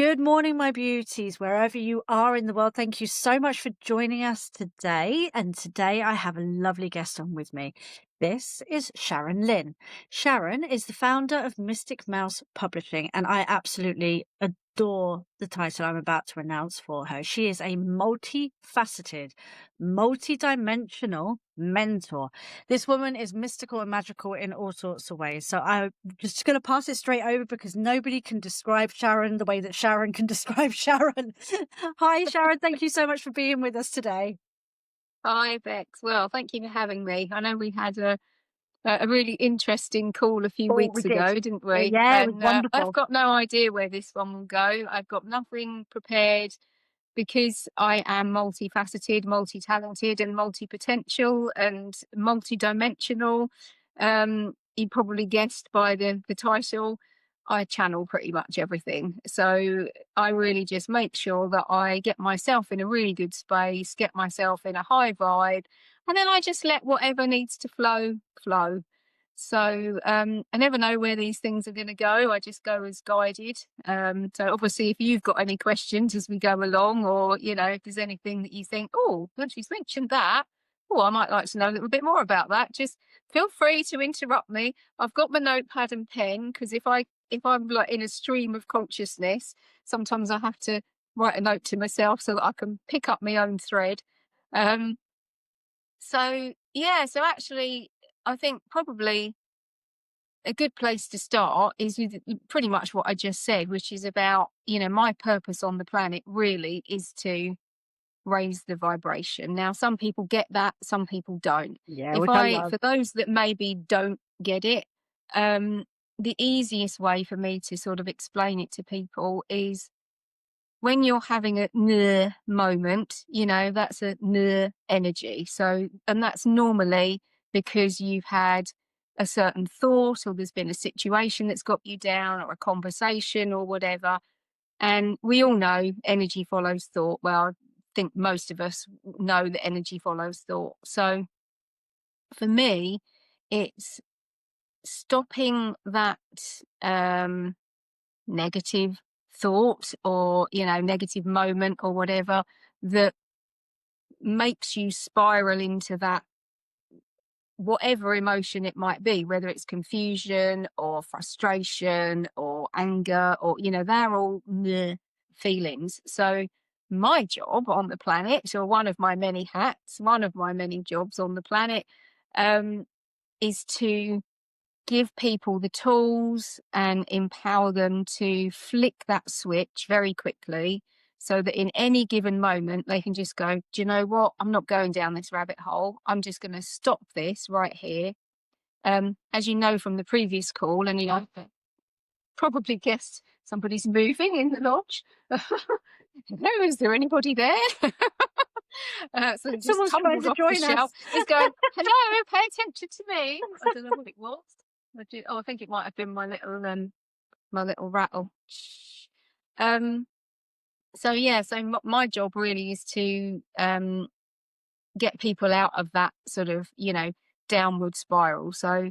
Good morning, my beauties, wherever you are in the world. Thank you so much for joining us today. And today I have a lovely guest on with me. This is Sharon Lynn. Sharon is the founder of Mystic Mouse Publishing, and I absolutely adore the title I'm about to announce for her. She is a multifaceted, multi-dimensional mentor. This woman is mystical and magical in all sorts of ways. So I'm just going to pass it straight over because nobody can describe Sharon the way that Sharon can describe Sharon. Hi, Sharon. Thank you so much for being with us today. Hi, Bex. Well, thank you for having me. I know we had a really interesting call a few Oh, we weeks did. ago, didn't we? Yeah, it was And I've wonderful. got no idea where this one will go. I've got nothing prepared because I am multifaceted, multi-talented, and multi-potential and multi-dimensional. You probably guessed by the title. I channel pretty much everything. So I really just make sure that I get myself in a really good space, get myself in a high vibe, and then I just let whatever needs to flow, flow. So I never know where these things are going to go. I just go as guided. So obviously, if you've got any questions as we go along, or if there's anything that you think, oh, when she's mentioned that, oh, I might like to know a little bit more about that. Just feel free to interrupt me. I've got my notepad and pen because if I'm like in a stream of consciousness, sometimes I have to write a note to myself so that I can pick up my own thread. Um, so yeah, so actually, I think probably a good place to start is with pretty much what I just said, which is about, my purpose on the planet really is to raise the vibration. Now, some people get that, some people don't. Yeah, which I love. For those that maybe don't get it, um, the easiest way for me to sort of explain it to people is when you're having a moment, that's a energy. So, and that's normally because you've had a certain thought, or there's been a situation that's got you down, or a conversation, or whatever. And we all know energy follows thought. Well, I think most of us know that energy follows thought. So for me, it's stopping that negative thought, or negative moment, or whatever, that makes you spiral into that, whatever emotion it might be, whether it's confusion or frustration or anger, or they're all feelings. So my job on the planet, or one of my many hats, one of my many jobs on the planet, um, is to give people the tools and empower them to flick that switch very quickly, so that in any given moment they can just go, do you know what? I'm not going down this rabbit hole. I'm just going to stop this right here. As you know from the previous call, and probably guessed, somebody's moving in the lodge. Hello, is there anybody there? So it just Someone's trying tumbled to off the join shelf. us. It's going, hello, pay attention to me. I don't know what it was. I think it might have been my little rattle. Um, so yeah, so my job really is to get people out of that sort of, downward spiral. So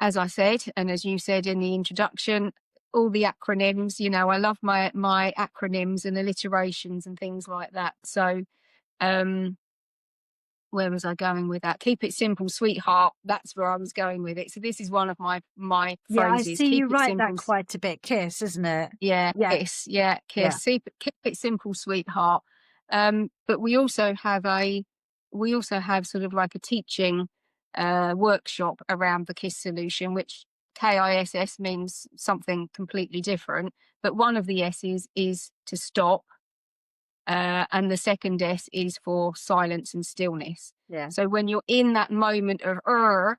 as I said, and as you said in the introduction, all the acronyms, I love my acronyms and alliterations and things like that. So where was I going with that? Keep it simple, sweetheart. That's where I was going with it. So this is one of my Yeah, I phrases. see you Keep it write simple. that quite a bit. Kiss, isn't it? Yeah, Yeah, kiss. Yeah, yeah. kiss. Keep it simple, sweetheart. But we also have sort of like a teaching workshop around the KISS solution, which KISS means something completely different. But one of the S's is to stop, and the second S is for silence and stillness. Yeah. So when you're in that moment of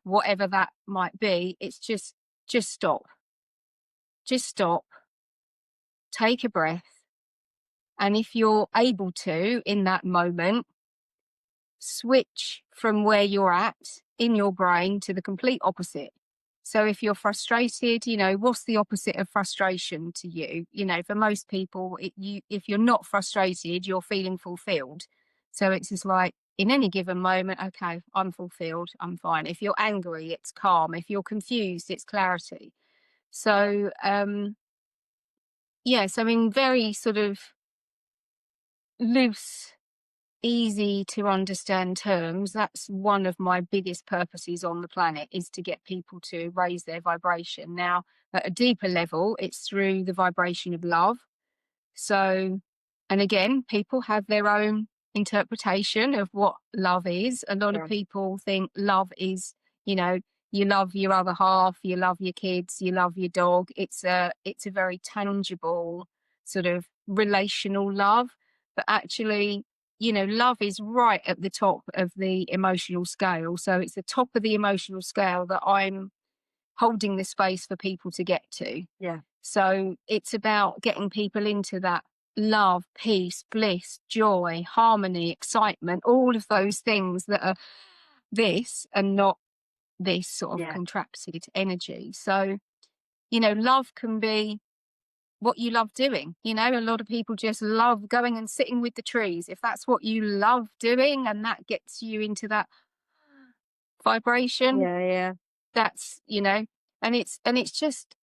whatever that might be, it's just stop. Just stop. Take a breath. And if you're able to, in that moment, switch from where you're at in your brain to the complete opposite. So if you're frustrated, what's the opposite of frustration to you? For most people, if you're not frustrated, you're feeling fulfilled. So it's just like, in any given moment, okay, I'm fulfilled, I'm fine. If you're angry, it's calm. If you're confused, it's clarity. So yeah, so in very sort of loose, easy to understand terms, that's one of my biggest purposes on the planet, is to get people to raise their vibration. Now, at a deeper level, it's through the vibration of love. So, and again, people have their own interpretation of what love is. A lot of Yeah. people think love is, you know, you love your other half, you love your kids, you love your dog. It's a very tangible sort of relational love. But actually, love is right at the top of the emotional scale. So it's the top of the emotional scale that I'm holding the space for people to get to. Yeah. So it's about getting people into that love, peace, bliss, joy, harmony, excitement, all of those things that are this and not this sort of Yeah. contracted energy. So, love can be what you love doing. A lot of people just love going and sitting with the trees. If that's what you love doing and that gets you into that vibration, Yeah. Yeah. that's, and it's just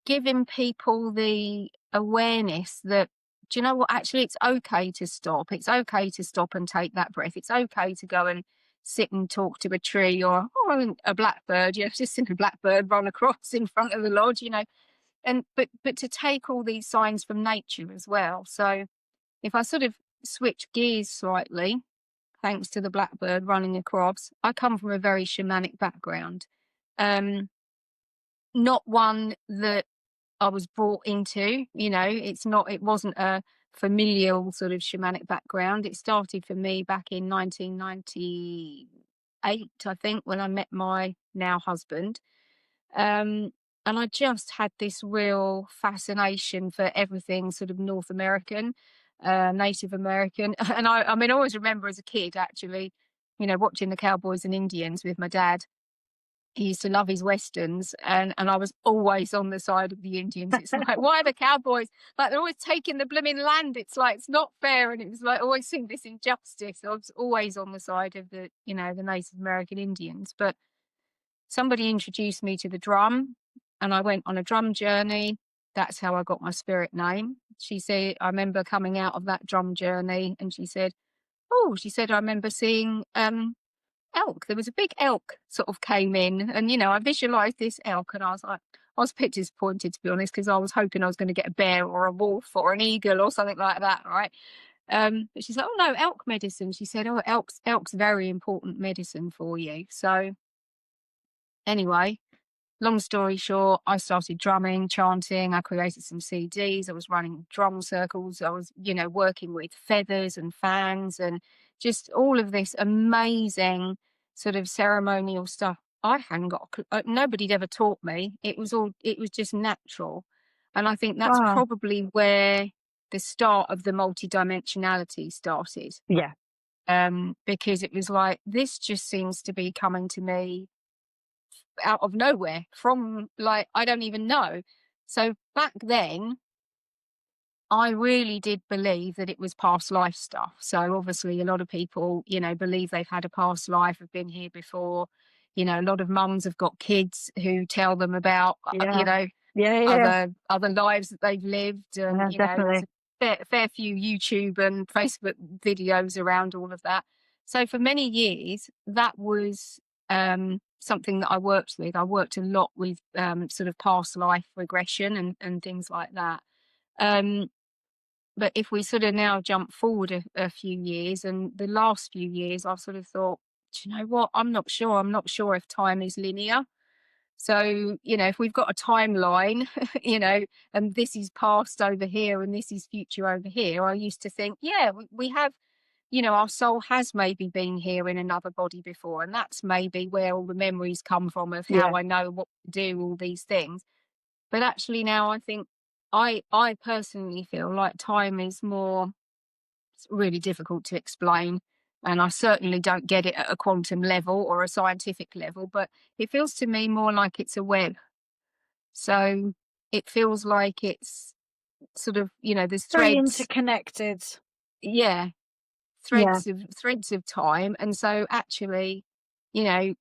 giving people the awareness that, do you know what? Actually, it's okay to stop. It's okay to stop and take that breath. It's okay to go and sit and talk to a tree or a blackbird. Just seen a blackbird run across in front of the lodge. And but to take all these signs from nature as well. So if I sort of switch gears slightly, thanks to the blackbird running across, I come from a very shamanic background. Um, Not one that I was brought into. It wasn't a familial sort of shamanic background. It started for me back in 1998, I think, when I met my now husband. Um, and I just had this real fascination for everything sort of North American, Native American. And I mean, I always remember as a kid, actually, watching the Cowboys and Indians with my dad. He used to love his westerns, and I was always on the side of the Indians. It's like, why are the cowboys like they're always taking the blooming land? It's like it's not fair, and it was like always seeing this injustice. I was always on the side of the Native American Indians. But somebody introduced me to the drum, and I went on a drum journey. That's how I got my spirit name. She said, I remember coming out of that drum journey, and she said, "Oh," she said, "I remember seeing elk. There was a big elk sort of came in, and I visualized this elk, and I was a bit disappointed, to be honest, because I was hoping I was going to get a bear or a wolf or an eagle or something like that, right? But she's like, "Oh no, elk medicine." She said, "Oh, elk's very important medicine for you." So anyway, long story short, I started drumming, chanting. I created some CDs. I was running drum circles. I was, working with feathers and fans and just all of this amazing sort of ceremonial stuff. I hadn't got, nobody'd ever taught me. It was just natural. And I think that's Wow. probably where the start of the multidimensionality started. Yeah. Because it was like, this just seems to be coming to me out of nowhere from, like, I don't even know. So back then, I really did believe that it was past life stuff. So obviously, a lot of people, believe they've had a past life, have been here before. A lot of mums have got kids who tell them about, Yeah. Yeah. Yeah. other lives that they've lived, and Yeah. there's Definitely. a fair few YouTube and Facebook videos around all of that. So for many years, that was something that I worked with. I worked a lot with sort of past life regression and things like that. Um, but if we sort of now jump forward a few years, and the last few years, I've sort of thought, do you know what? I'm not sure. I'm not sure if time is linear. So, if we've got a timeline, and this is past over here and this is future over here, I used to think, yeah, we have, our soul has maybe been here in another body before. And that's maybe where all the memories come from of Yeah. how I know what to do, all these things. But actually now I think I personally feel like time is more, it's really difficult to explain. And I certainly don't get it at a quantum level or a scientific level, but it feels to me more like it's a web. So it feels like it's sort of, there's Very threads, interconnected. yeah, Yeah. threads of time. And so actually,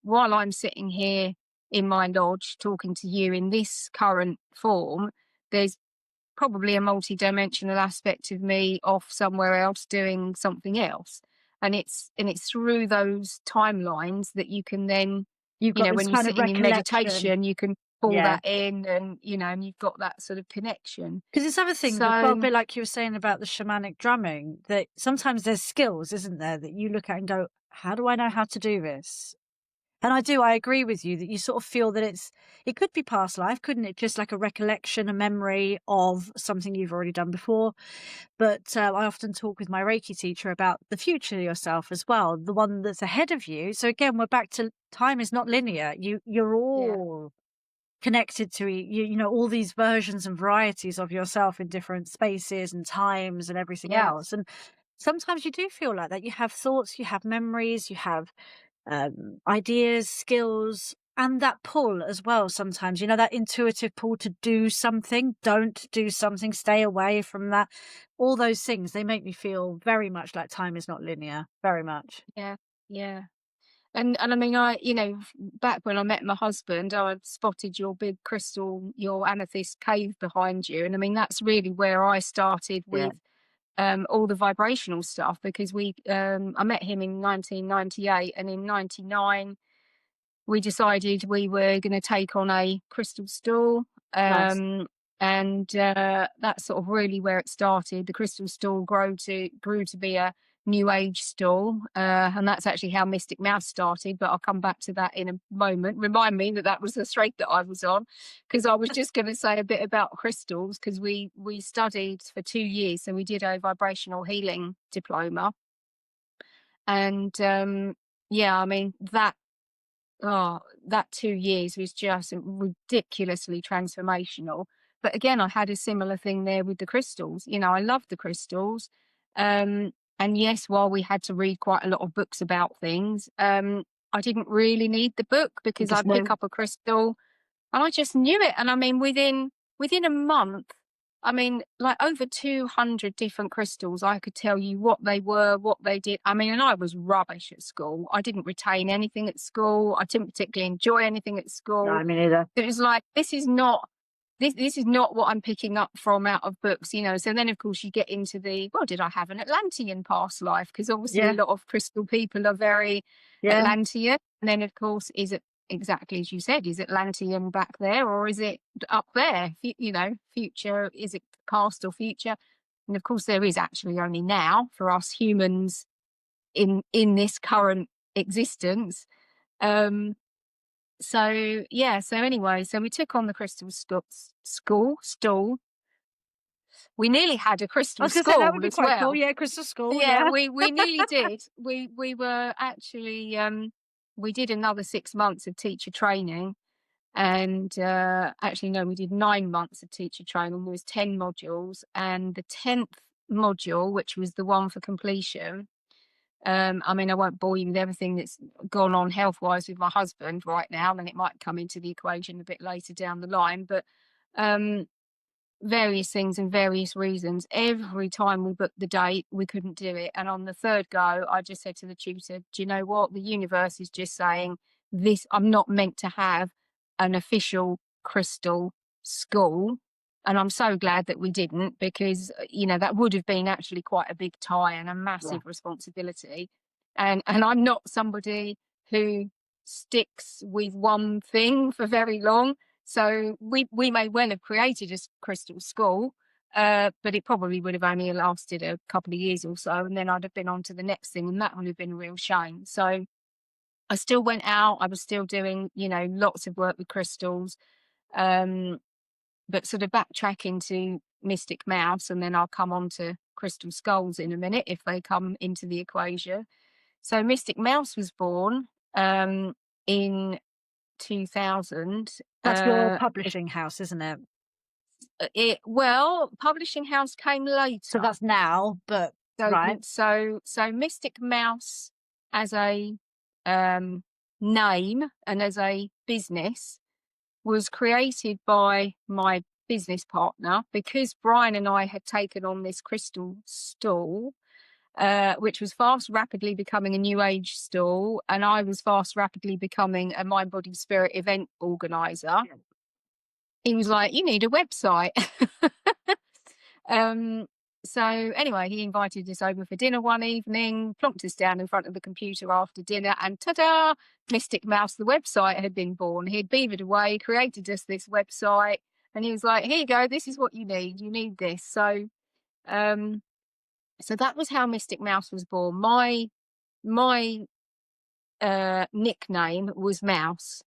while I'm sitting here in my lodge talking to you in this current form, there's probably a multi-dimensional aspect of me off somewhere else doing something else. And it's through those timelines that you can then, You've got this when you're kind of sitting in recollection. meditation, you can pull Yeah. that in, and you've got that sort of connection. Because it's other things as well, a So bit like you were saying about the shamanic drumming, that sometimes there's skills, isn't there, that you look at and go, "How do I know how to do this?" And I agree with you that you sort of feel that it could be past life, couldn't it? Just like a recollection, a memory of something you've already done before. But I often talk with my Reiki teacher about the future yourself as well, the one that's ahead of you. So again, we're back to time is not linear. You're yeah, all connected to all these versions and varieties of yourself in different spaces and times and everything else. yes, And sometimes you do feel like that. You have thoughts, you have memories, you have ideas, skills, and that pull as well. Sometimes, that intuitive pull to do something, don't do something, stay away from that. All those things, they make me feel very much like time is not linear, very much. yeah, yeah. And I mean, back when I met my husband, I spotted your big crystal, your amethyst cave behind you. And I mean, that's really where I started Yeah, with all the vibrational stuff, because I met him in 1998, and in 99 we decided we were going to take on a crystal stool. nice. Um, and that's sort of really where it started. The crystal stool grew to be a new age stool, and that's actually how Mystic Mouse started. But I'll come back to that in a moment. Remind me that that was the thread that I was on, because I was just going to say a bit about crystals, because we studied for 2 years, so we did a vibrational healing diploma, and yeah, I mean that 2 years was just ridiculously transformational. But again, I had a similar thing there with the crystals. I love the crystals. And yes, while we had to read quite a lot of books about things, I didn't really need the book, You because just I'd pick know. up a crystal and I just knew it. And I mean, within a month, I mean, like over 200 different crystals, I could tell you what they were, what they did. I mean, and I was rubbish at school. I didn't retain anything at school. I didn't particularly enjoy anything at No, school. I mean either. It was like, this is not what I'm picking up from out of books. So then of course you get into well, did I have an Atlantean past life? Because obviously a Yeah, lot of crystal people are very yeah. Atlantean. And then of course, is it exactly as you said, is Atlantean back there, or is it up there? Future, is it past or future? And of course there is actually only now for us humans in this current existence. Um so yeah, so anyway, so we took on the crystal stool. We nearly had a I crystal was going to say that would school be as quite cool. well. Yeah, crystal school. Yeah, Yeah, we nearly did. We were actually we did another 6 months of teacher training, and actually no, we did 9 months of teacher training. There was 10 modules, and the 10th module, which was the one for completion. I mean, I won't bore you with everything that's gone on health wise with my husband right now, and it might come into the equation a bit later down the line. But um, various things and various reasons. Every time we booked the date, we couldn't do it. And on the third go, I just said to the tutor, do you know what? The universe is just saying this, I'm not meant to have an official crystal school. And I'm so glad that we didn't, because, that would have been actually quite a big tie and a yeah. massive responsibility. And I'm not somebody who sticks with one thing for very long. So we may well have created a crystal school, but it probably would have only lasted a couple of years or so, and then I'd have been on to the next thing, and that would have been a real shame. So I still went out. I was still doing, lots of work with crystals, um, but sort of backtracking to Mystic Mouse, and then I'll come on to crystal skulls in a minute if they come into the equation. So Mystic Mouse was born in 2000. That's your publishing house, isn't it? Well, publishing house came So later. that's now, but So right. so Mystic Mouse as a um, name and as a business was created by my business partner, because Brian and I had taken on this crystal stall, which was fast rapidly becoming a new age stall, and I was fast rapidly becoming a mind body spirit event organizer. Yeah. He was like, you need a website. Um, so anyway, he invited us over for dinner one evening, plonked us down in front of the computer after dinner, and ta-da! Mystic Mouse, the website, had been born. He'd beavered away, created us this website, and he was like, "Here you go. This is what you need. You need this." Um, so that was how Mystic Mouse was born. My nickname was Mouse.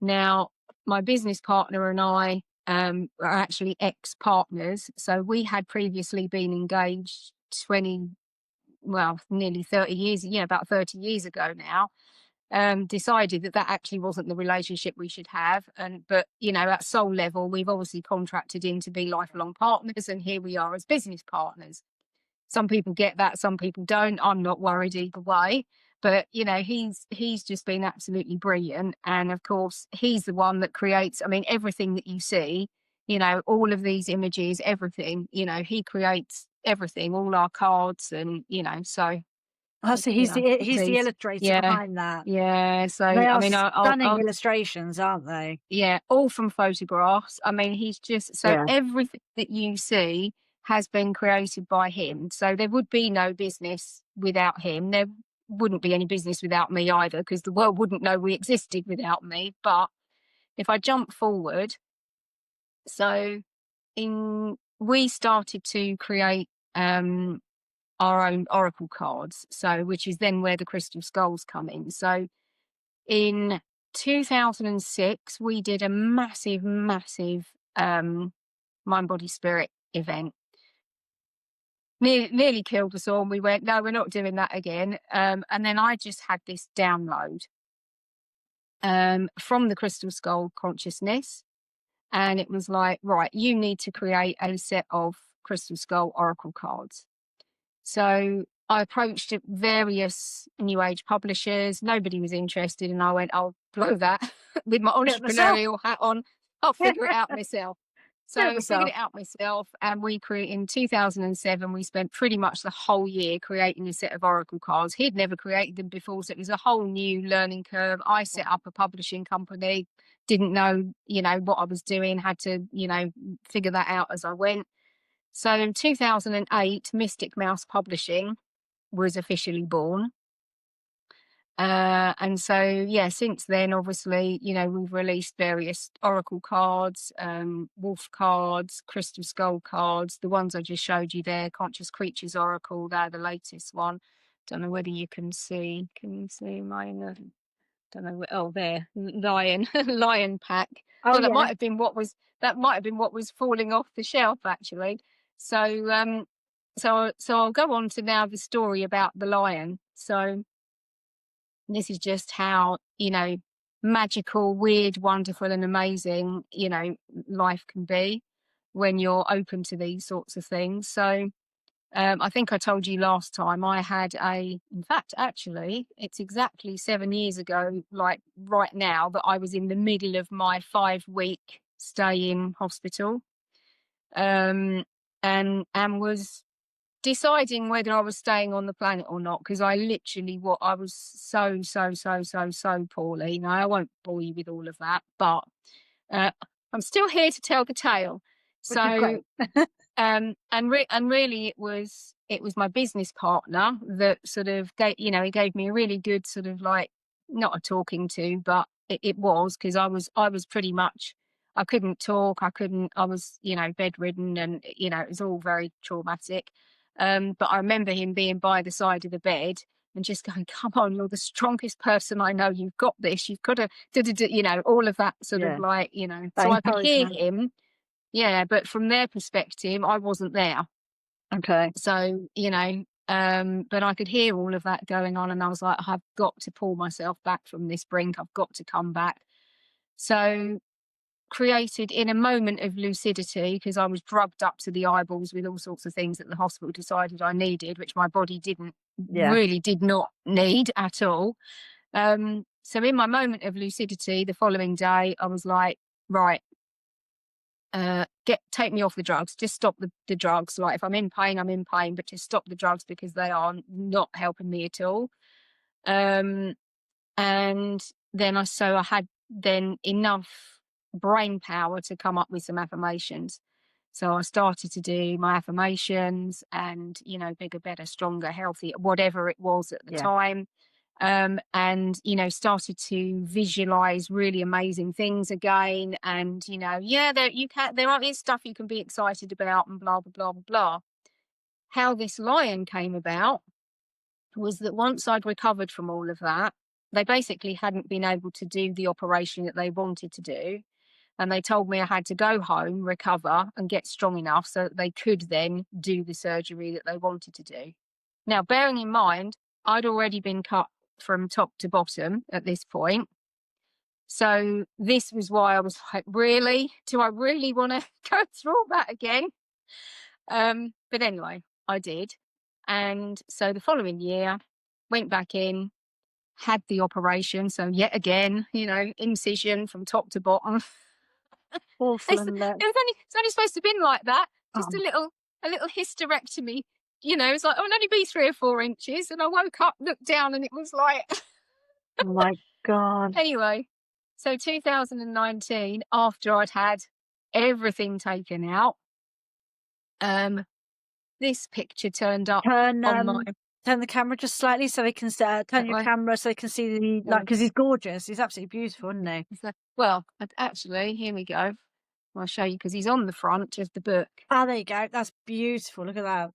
Now, my business partner and I are actually ex-partners. So we had previously been engaged 20, well, nearly 30 years, yeah, about 30 years ago now. Decided that that actually wasn't the relationship we should have. But, you know, at soul level, we've obviously contracted in to be lifelong partners. And here we are as business partners. Some people get that, some people don't. I'm not worried either way. But you know, he's just been absolutely brilliant. And of course, he's the one that creates, I mean, everything that you see, you know, all of these images, everything, you know, he creates everything, all our cards and, you know, so Oh, so you know, all he's the these. illustrator Yeah. behind that. Yeah. So They I are mean stunning I'll illustrations, aren't they? yeah, all from photographs. I mean, he's just so Yeah. everything that you see has been created by him. So there would be no business without him. There wouldn't be any business without me either, because the world wouldn't know we existed without me. But if I jump forward, so in we started to create our own oracle cards, so which is then where the crystal skulls come in. So in 2006, we did a massive, massive mind, body, spirit event. Nearly killed us all. And we went, no, we're not doing that again. And then I just had this download from the Crystal Skull consciousness. And it was like, right, you need to create a set of Crystal Skull oracle cards. So I approached various new age publishers. Nobody was interested. And I went, I'll blow that with my Do it myself. entrepreneurial hat on. I'll figure it out myself. Do it So figured myself. it out myself. And we created in 2007, we spent pretty much the whole year creating a set of oracle cards. He'd never created them before. So it was a whole new learning curve. I set up a publishing company, didn't know, you know, what I was doing, had to, you know, figure that out as I went. So in 2008, Mystic Mouse Publishing was officially born. And so, yeah, since then, obviously, you know, we've released various oracle cards, wolf cards, crystal skull cards, the ones I just showed you there, conscious creatures oracle, they're the latest one. Don't know whether you can see. Can you see mine? Don't know. Oh, there, lion, lion pack. Oh Well, that yeah. might have been what was falling off the shelf actually. So, so I'll go on to now the story about the lion. So this is just how, you know, magical, weird, wonderful, and amazing, you know, life can be when you're open to these sorts of things. So I think I told you last time in fact, actually, it's exactly 7 years ago, like right now, that I was in the middle of my 5 week stay in hospital, um, and was deciding whether I was staying on the planet or not, because I literally, what I was so poorly. Now, I won't bore you with all of that, but uh, I'm still here to tell the tale. Which is So great. and really it was my business partner that sort of gave, you know, he gave me a really good sort of like, not a talking to, but it was, because I was pretty much, I couldn't talk, I was, you know, bedridden, and you know, it was all very traumatic. But I remember him being by the side of the bed and just going, come on, you're the strongest person I know, you've got this, you've got to you know, all of that sort of Yeah. like, you know, That so I could hear encouragement. him. Yeah, but from their perspective, I wasn't there. Okay. So, you know, but I could hear all of that going on, and I was like, I've got to pull myself back from this brink. I've got to come back. So, created in a moment of lucidity, because I was drugged up to the eyeballs with all sorts of things that the hospital decided I needed, which my body Yeah. did not need at all. So, in my moment of lucidity, the following day, I was like, right, take me off the drugs, just stop the drugs. Like if I'm in pain, I'm in pain, but just stop the drugs, because they are not helping me at all. um and then I had then enough brain power to come up with some affirmations. So I started to do my affirmations and, you know, bigger, better, stronger, healthier, whatever it was at the Yeah. time. And, you know, started to visualize really amazing things again. And, you know, yeah, there is stuff you can be excited about and blah, blah, blah, blah, blah. How this lion came about was that once I'd recovered from all of that, they basically hadn't been able to do the operation that they wanted to do. And they told me I had to go home, recover, and get strong enough so that they could then do the surgery that they wanted to do. Now, bearing in mind, I'd already been cut from top to bottom at this point. So this was why I was like, really? Do I really want to go through all that again? But anyway, I did. And so the following year, went back in, had the operation. So yet again, you know, incision from top to bottom. Awful, It's, isn't it? it's only supposed to have been like that, just Oh a little hysterectomy. You know, it's like, oh, it'll only be 3 or 4 inches. And I woke up, looked down, and it was like, my God. anyway. So 2019, after I'd had everything taken out, um, this picture turned up Turn, on my, turn the camera just slightly so they can turn that your way. camera so they can see the, like, because he's gorgeous. He's absolutely beautiful, isn't he? Well, actually, here we go. I'll show you because he's on the front of the book. Ah, there you go. That's beautiful. Look at that.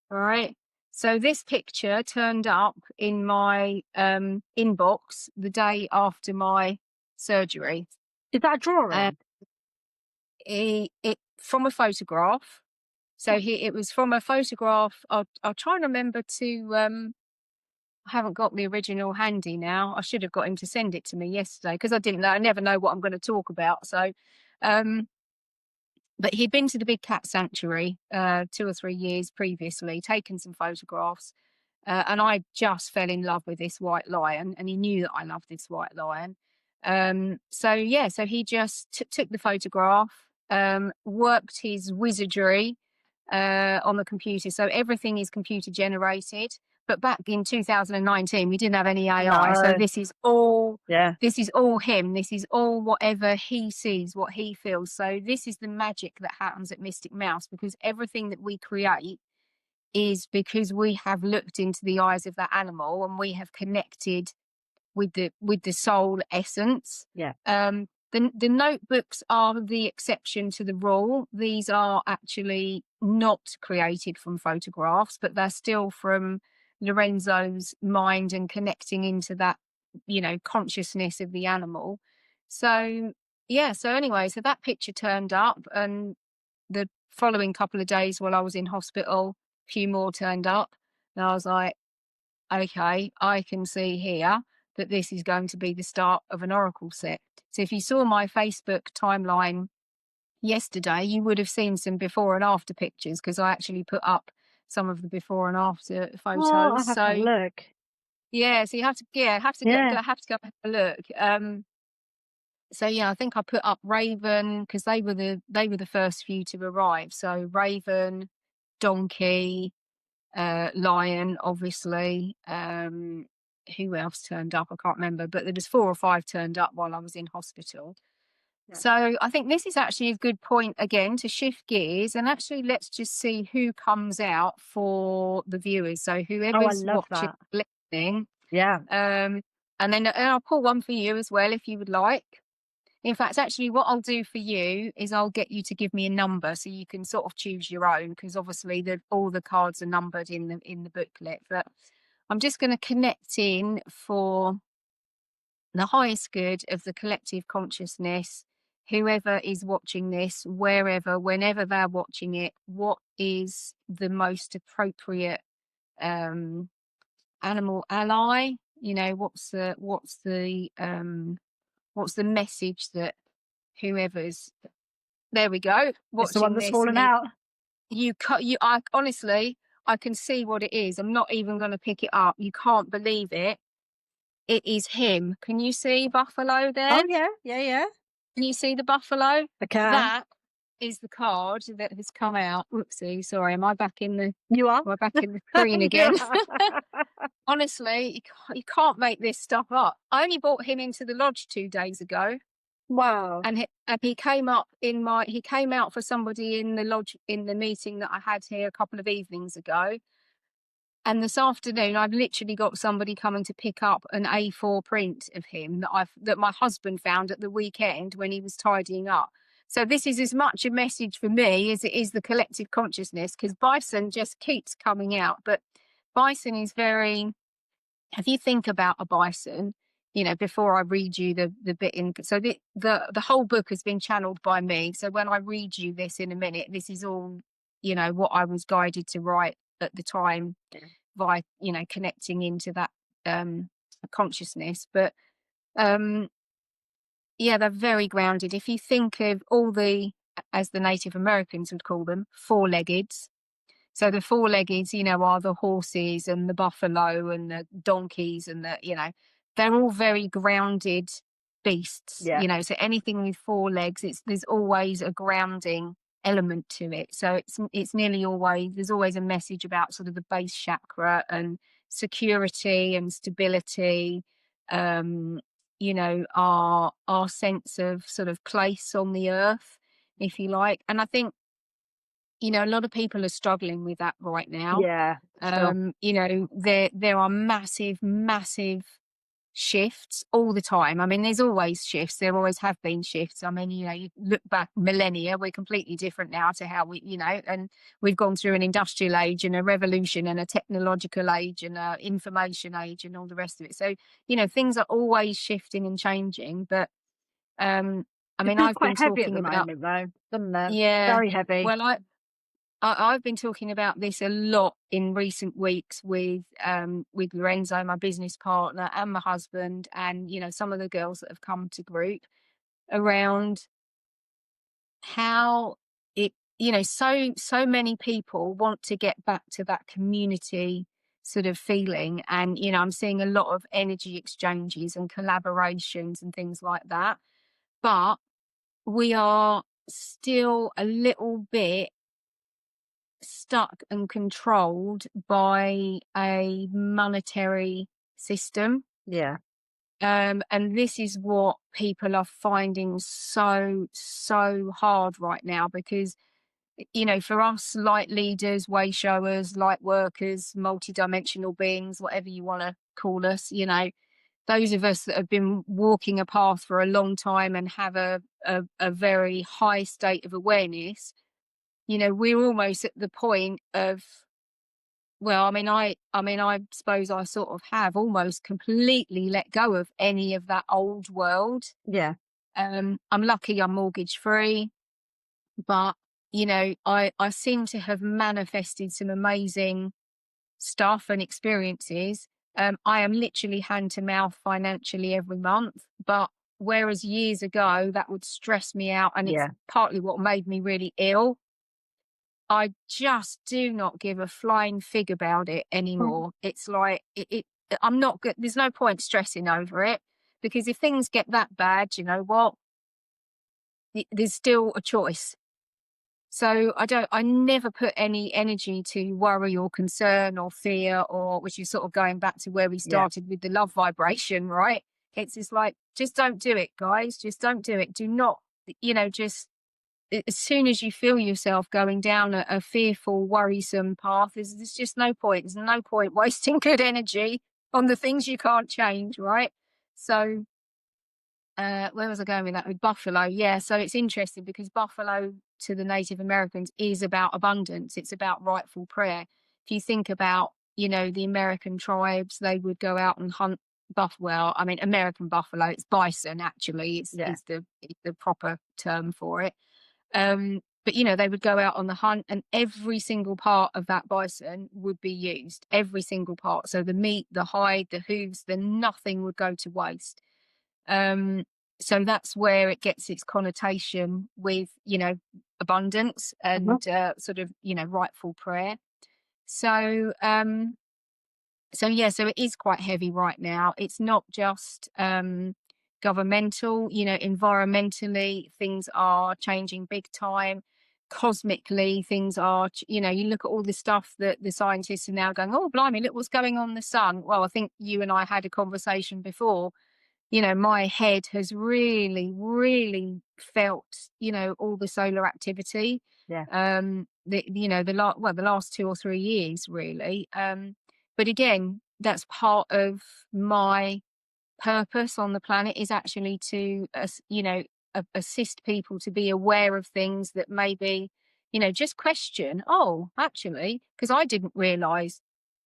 All right. So this picture turned up in my inbox the day after my surgery. Is that a And drawing? it from a photograph. So Oh, it was from a photograph. I'll try and remember to I haven't got the original handy now. I should have got him to send it to me yesterday because I didn't know. I never know what I'm going to talk about. So um but he'd been to the big cat sanctuary 2 or 3 years previously, taken some photographs, and I just fell in love with this white lion, and he knew that I loved this white lion. So yeah, so he just took the photograph, worked his wizardry on the computer. So everything is computer generated. But back in 2019, we didn't have any AI. So no. Yeah. this is all him. This is all whatever he sees, what he feels. So this is the magic that happens at Mystic Mouse, because everything that we create is because we have looked into the eyes of that animal and we have connected with the soul essence. Yeah. The notebooks are the exception to the rule. These are actually not created from photographs, but they're still from Lorenzo's mind and connecting into that, you know, consciousness of the animal. So yeah, so anyway, so that picture turned up, and the following couple of days while I was in hospital, a few more turned up, and I was like, okay, I can see here that this is going to be the start of an oracle set. So if you saw my Facebook timeline yesterday, you would have seen some before and after pictures, because I actually put up some of the before and after Oh, I'll photos. have to have a So look. yeah, so you have to, yeah, Yeah. have to go have a look. So yeah, I think I put up Raven because they were the first few to arrive. So Raven, Donkey, lion, obviously. Who else turned up? I can't remember, but there was 4 or 5 turned up while I was in hospital. Yeah. So I think this is actually a good point again to shift gears, and actually let's just see who comes out for the viewers. So Oh, I whoever's love watching, that. listening, Yeah. and then I'll pull one for you as well if you would like. In fact, actually, what I'll do for you is I'll get you to give me a number so you can sort of choose your own, because obviously all the cards are numbered in the booklet. But I'm just going to connect in for the highest good of the collective consciousness. Whoever is watching this, wherever, whenever they're watching it, what is the most appropriate animal ally? You know, what's the message that whoever's, there we go, It's the one watching that's this fallen need, out. I honestly, I can see what it is. I'm not even going to pick it up. You can't believe it. It is him. Can you see buffalo there? Oh, yeah. Yeah, yeah. Can you see the buffalo? I can. That is the card that has come out. Oopsie, sorry, am I back in the You are? screen You again? are. Honestly, you can't make this stuff up. I only brought him into the lodge 2 days ago. Wow. And he came out for somebody in the lodge in the meeting that I had here a couple of evenings ago. And this afternoon, I've literally got somebody coming to pick up an A4 print of him that my husband found at the weekend when he was tidying up. So this is as much a message for me as it is the collective consciousness, because bison just keeps coming out. But bison is very, if you think about a bison, before I read you the bit in, so the whole book has been channeled by me. So when I read you this in a minute, this is all, what I was guided to write at the time by, connecting into that um consciousness. But um yeah, they're very grounded. If you think of all the, as the Native Americans would call them, four-leggeds, so the four-leggeds, are the horses and the buffalo and the donkeys and they're all very grounded beasts, Yeah. so anything with four legs, there's always a grounding element to it. So it's nearly always, there's always a message about sort of the base chakra and security and stability, um, our sense of sort of place on the earth, if you like. And I think, a lot of people are struggling with that right now. Yeah. Sure. There are massive, massive shifts all the time. I mean, there's always shifts. There always have been shifts. I mean, you look back millennia, we're completely different now to how and we've gone through an industrial age and a revolution and a technological age and a information age and all the rest of it. So, things are always shifting and changing. But um, I It mean, feels I've been quite heavy at talking the about, moment, though, doesn't it? yeah, Very heavy. well, I've been talking about this a lot in recent weeks with Lorenzo, my business partner, and my husband, and some of the girls that have come to group around how it, so many people want to get back to that community sort of feeling, and I'm seeing a lot of energy exchanges and collaborations and things like that, but we are still a little bit stuck and controlled by a monetary system. Yeah. And this is what people are finding so, so hard right now because, for us, light leaders, way showers, light workers, multidimensional beings, whatever you want to call us, those of us that have been walking a path for a long time and have a very high state of awareness, we're almost at the point of, well, I suppose I sort of have almost completely let go of any of that old world. Yeah. I'm lucky I'm mortgage free, but I seem to have manifested some amazing stuff and experiences. I am literally hand to mouth financially every month, but whereas years ago that would stress me out, and it's Yeah. partly what made me really ill. I just do not give a flying fig about it Mm. anymore. It's like I'm not good. There's no point stressing over it because if things get that bad, you know what? There's still a choice. So I never put any energy to worry or concern or fear, or which is sort of going back to where we Yeah. started with the love vibration, right? It's just like, just don't do it, guys. Just don't do it. Do not, just as soon as you feel yourself going down a fearful, worrisome path, there's just no point. There's no point wasting good energy on the things you can't change, right? So, where was I going with that? With buffalo, yeah. So it's interesting because buffalo to the Native Americans is about abundance. It's about rightful prayer. If you think about, the American tribes, they would go out and hunt well, I mean, American buffalo. It's bison, actually. It's Yeah. is the proper term for it. But they would go out on the hunt and every single part of that bison would be used, every single part. So the meat, the hide, the hooves, nothing would go to waste. Um, so that's where it gets its connotation with, abundance Mhm. and sort of, rightful prayer. So, so it is quite heavy right now. It's not just governmental, environmentally, things are changing big time. Cosmically, things are, you look at all the stuff that the scientists are now going, oh, blimey, look what's going on in the sun. Well, I think you and I had a conversation before. my head has really, really felt, all the solar activity. Yeah. The last 2 or 3 years, really. But again, that's part of my purpose on the planet, is actually to, assist people to be aware of things that maybe, just question. Oh, actually, because I didn't realize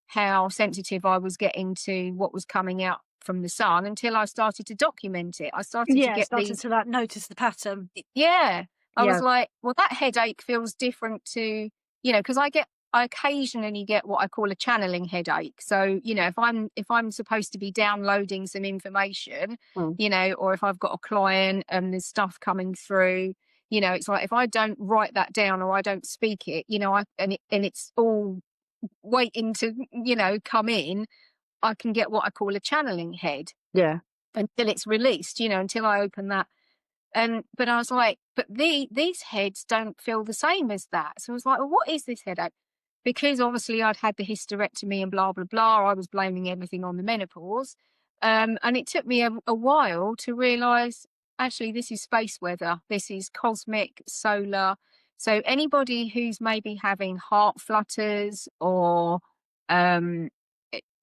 how sensitive I was getting to what was coming out from the sun until I started to document it. I started to Yeah, get started these. to, like, notice the pattern. Yeah. I was Yeah. like, well, that headache feels different to, because I occasionally get what I call a channeling headache. So, if I'm supposed to be downloading some information, Mm. or if I've got a client and there's stuff coming through, it's like if I don't write that down or I don't speak it, and it's all waiting to, come in, I can get what I call a channeling head Yeah. until it's released, until I open that. And but I was like, but these heads don't feel the same as that. So I was like, well, what is this headache? Because obviously I'd had the hysterectomy and blah blah blah. I was blaming everything on the menopause. And it took me a while to realise, actually this is space weather. This is cosmic solar. So anybody who's maybe having heart flutters or um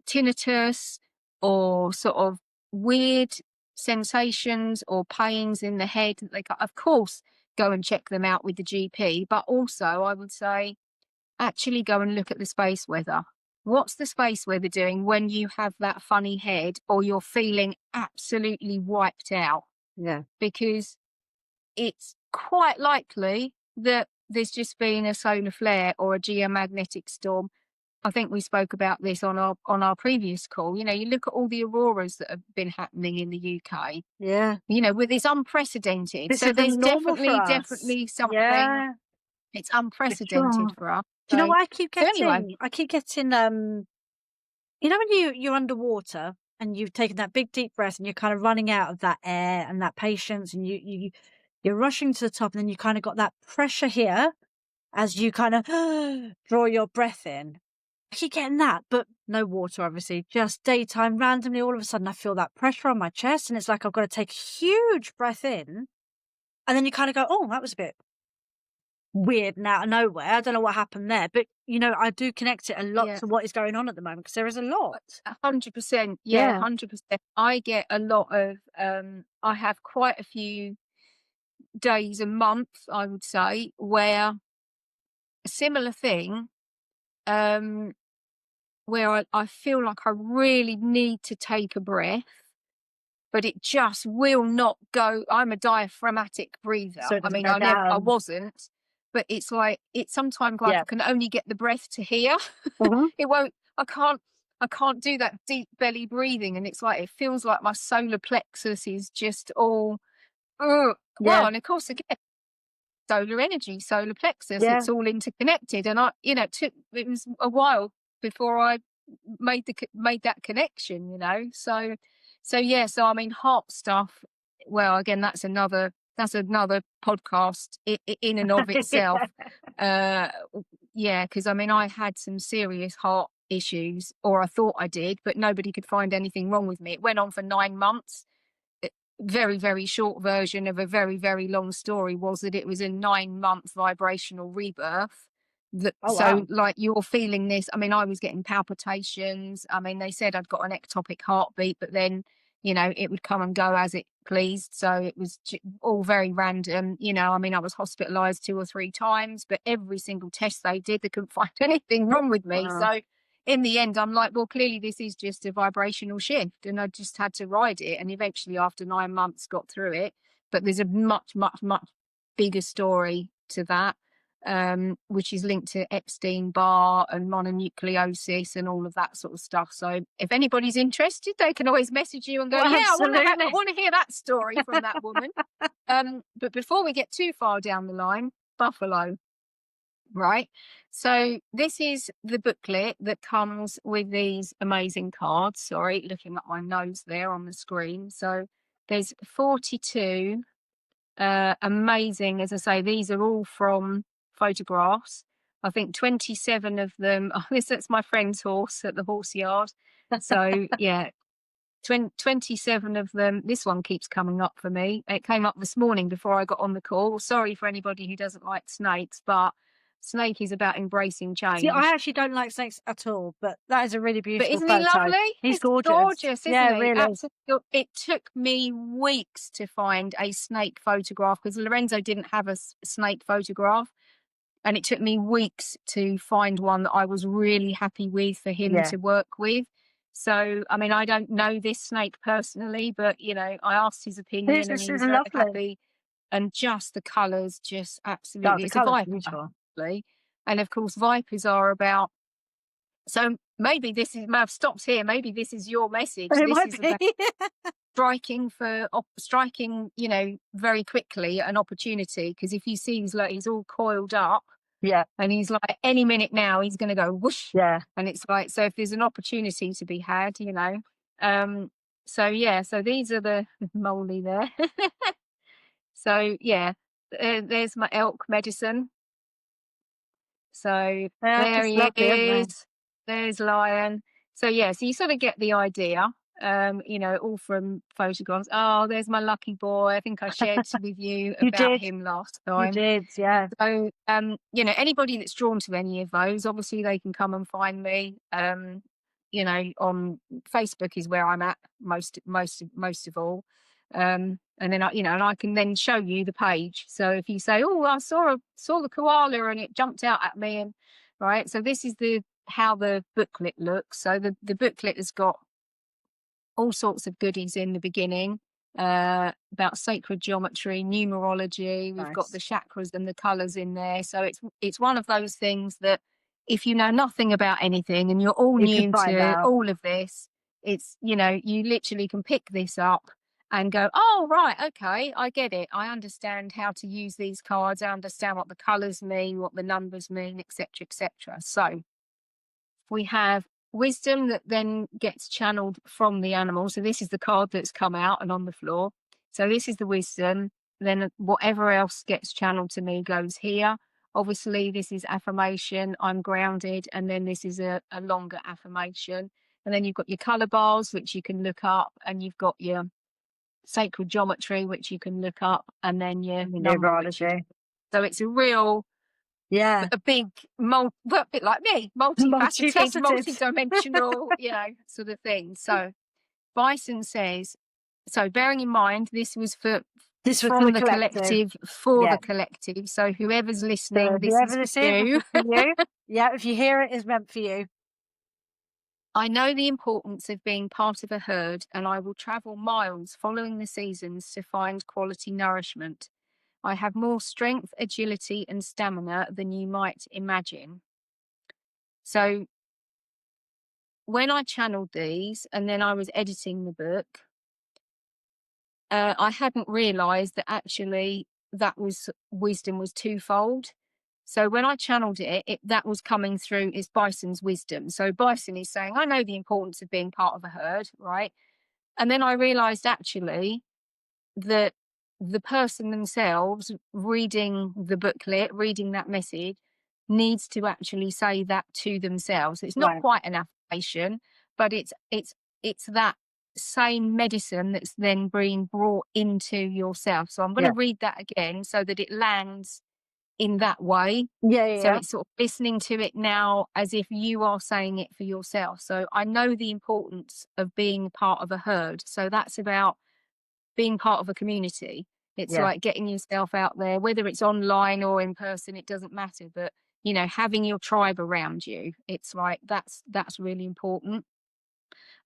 tinnitus or sort of weird sensations or pains in the head, they of course go and check them out with the GP. But also, I would say, actually go and look at the space weather. What's the space weather doing when you have that funny head or you're feeling absolutely wiped out? Yeah. Because it's quite likely that there's just been a solar flare or a geomagnetic storm. I think we spoke about this on our previous call. You look at all the auroras that have been happening in the UK, Yeah. with it's unprecedented. This So isn't there's normal for definitely, us. definitely something. Yeah, It's for sure. unprecedented for us. Do you know So, what I keep so anyway, getting? I keep getting, when you're underwater and you've taken that big deep breath and you're kind of running out of that air and that patience, and you're rushing to the top, and then you kind of got that pressure here as you kind of draw your breath in. I keep getting that, but no water, obviously. Just daytime, randomly, all of a sudden, I feel that pressure on my chest, and it's like I've got to take a huge breath in, and then you kind of go, "Oh, that was a bit weird and out of nowhere. I don't know what happened there." But I do connect it a lot yeah, to what is going on at the moment, because there is a lot. 100%. Yeah, Yeah, 100%. I get a lot of. I have quite a few days a month, I would say, where a similar thing. Um, where I feel like I really need to take a breath, but it just will not go. I'm a diaphragmatic breather. so it I doesn't mean, go I down. wasn't, but it's like, it's sometimes like Yeah. I can only get the breath to here. Mhm. It won't, I can't do that deep belly breathing. And it's like, it feels like my solar plexus is just all, well, Yeah, and of course, again, solar energy, solar plexus, yeah. it's all interconnected. And it was a while before I made that connection. So yeah, so I mean, heart stuff, well, again, that's another podcast in and of itself. Uh yeah, because I mean, I had some serious heart issues, or I thought I did, but nobody could find anything wrong with me. It went on for 9 months. Very, very short version of a very, very long story was that it was a 9-month vibrational rebirth. Oh, So, wow. like, you're feeling this. I mean, I was getting palpitations. I mean, they said I'd got an ectopic heartbeat, but then, it would come and go as it pleased. So it was all very random. I mean, I was hospitalized 2 or 3 times, but every single test they did, they couldn't find anything wrong with me. Wow. So, in the end, I'm like, well, clearly this is just a vibrational shift, and I just had to ride it. And eventually, after 9 months, got through it. But there's a much, much, much bigger story to that, which is linked to Epstein-Barr and mononucleosis and all of that sort of stuff. So if anybody's interested, they can always message you and go, Well, "Yeah, I absolutely. want to hear that story from that woman." But before we get too far down the line, buffalo. Right. So this is the booklet that comes with these amazing cards. Sorry, looking at my nose there on the screen. So there's 42 amazing, as I say, these are all from photographs. I think 27 of them. Oh, that's my friend's horse at the horse yard. So yeah, 27 of them. This one keeps coming up for me. It came up this morning before I got on the call. Sorry for anybody who doesn't like snakes, but snake is about embracing See, I change. actually don't like snakes at all, but that is a really But beautiful isn't he photo. lovely? He's He's gorgeous. gorgeous, Yeah, isn't he? really. Absolutely. It took me weeks to find a snake photograph because Lorenzo didn't have a snake photograph. And it took me weeks to find one that I was really happy with for him Yeah. to work with. So, I mean, I don't know this snake personally, but you know, I asked his opinion and This he is was very lovely. happy. And just the colours, just Oh, absolutely, the it's a colour's viper, beautiful. actually. And of course, vipers are about, so maybe this is, I've stopped here, maybe this is your message. It This might is be. about striking, you know, very quickly an opportunity. Because if you see he's all coiled up, Yeah, and he's like, any minute now, he's going to go whoosh. yeah. And it's like, so if there's an opportunity to be had, you know. Um, so yeah, so these are the moly there. So yeah, there's my elk medicine. So They're there just he lovely, aren't they? is. There's lion. So yeah, so you sort of get the idea. You know, all from photographs. Oh, there's my lucky boy. I think I shared with you You about did. him last You time. did, yeah. So, you know, anybody that's drawn to any of those, obviously they can come and find me. You know, on Facebook is where I'm at most of all. And then you know, and I can then show you the page. So if you say, "Oh, I saw the koala and it jumped out at me," and right, so this is the how the booklet looks. So the booklet has got all sorts of goodies in the beginning about sacred geometry, numerology. We've got the Nice. chakras and the colors in there. So it's one of those things that if you know nothing about anything and you're all You can new find to out. all of this, it's, you know, you literally can pick this up and go, oh, right, okay, I get it. I understand how to use these cards. I understand what the colors mean, what the numbers mean, etc., etc. So we have wisdom that then gets channeled from the animal. So this is the card that's come out and on the floor. So this is the wisdom. Then whatever else gets channeled to me goes here. Obviously, this is affirmation. I'm grounded. And then this is a longer affirmation. And then you've got your color bars, which you can look up. And you've got your sacred geometry, which you can look up. And then your number, which you. Numerology. So it's a real Yeah. a big well, a bit like me, multifaceted, Multifaceted. multi-dimensional, you know, sort of thing. So Bison says, so bearing in mind this was This was for from the the collective. collective for Yeah. the collective. So whoever's So listening, this whoever is for this is you. for you. Yeah, if you hear it, it's meant for you. I know the importance of being part of a herd, and I will travel miles following the seasons to find quality nourishment. I have more strength, agility, and stamina than you might imagine. So when I channeled these and then I was editing the book, I hadn't realized that actually that was wisdom was twofold. So when I channeled it, that was coming through is Bison's wisdom. So Bison is saying, I know the importance of being part of a herd, right? And then I realized actually that the person themselves reading the booklet, reading that message, needs to actually say that to themselves. It's not Right. quite an affirmation, but it's that same medicine that's then being brought into yourself. So I'm going Yeah. to read that again so that it lands in that way. Yeah, yeah, So yeah. it's sort of listening to it now as if you are saying it for yourself. So I know the importance of being part of a herd. So that's about being part of a community. It's Yeah. like getting yourself out there, whether it's online or in person, it doesn't matter. But you know, having your tribe around you, it's like that's really important.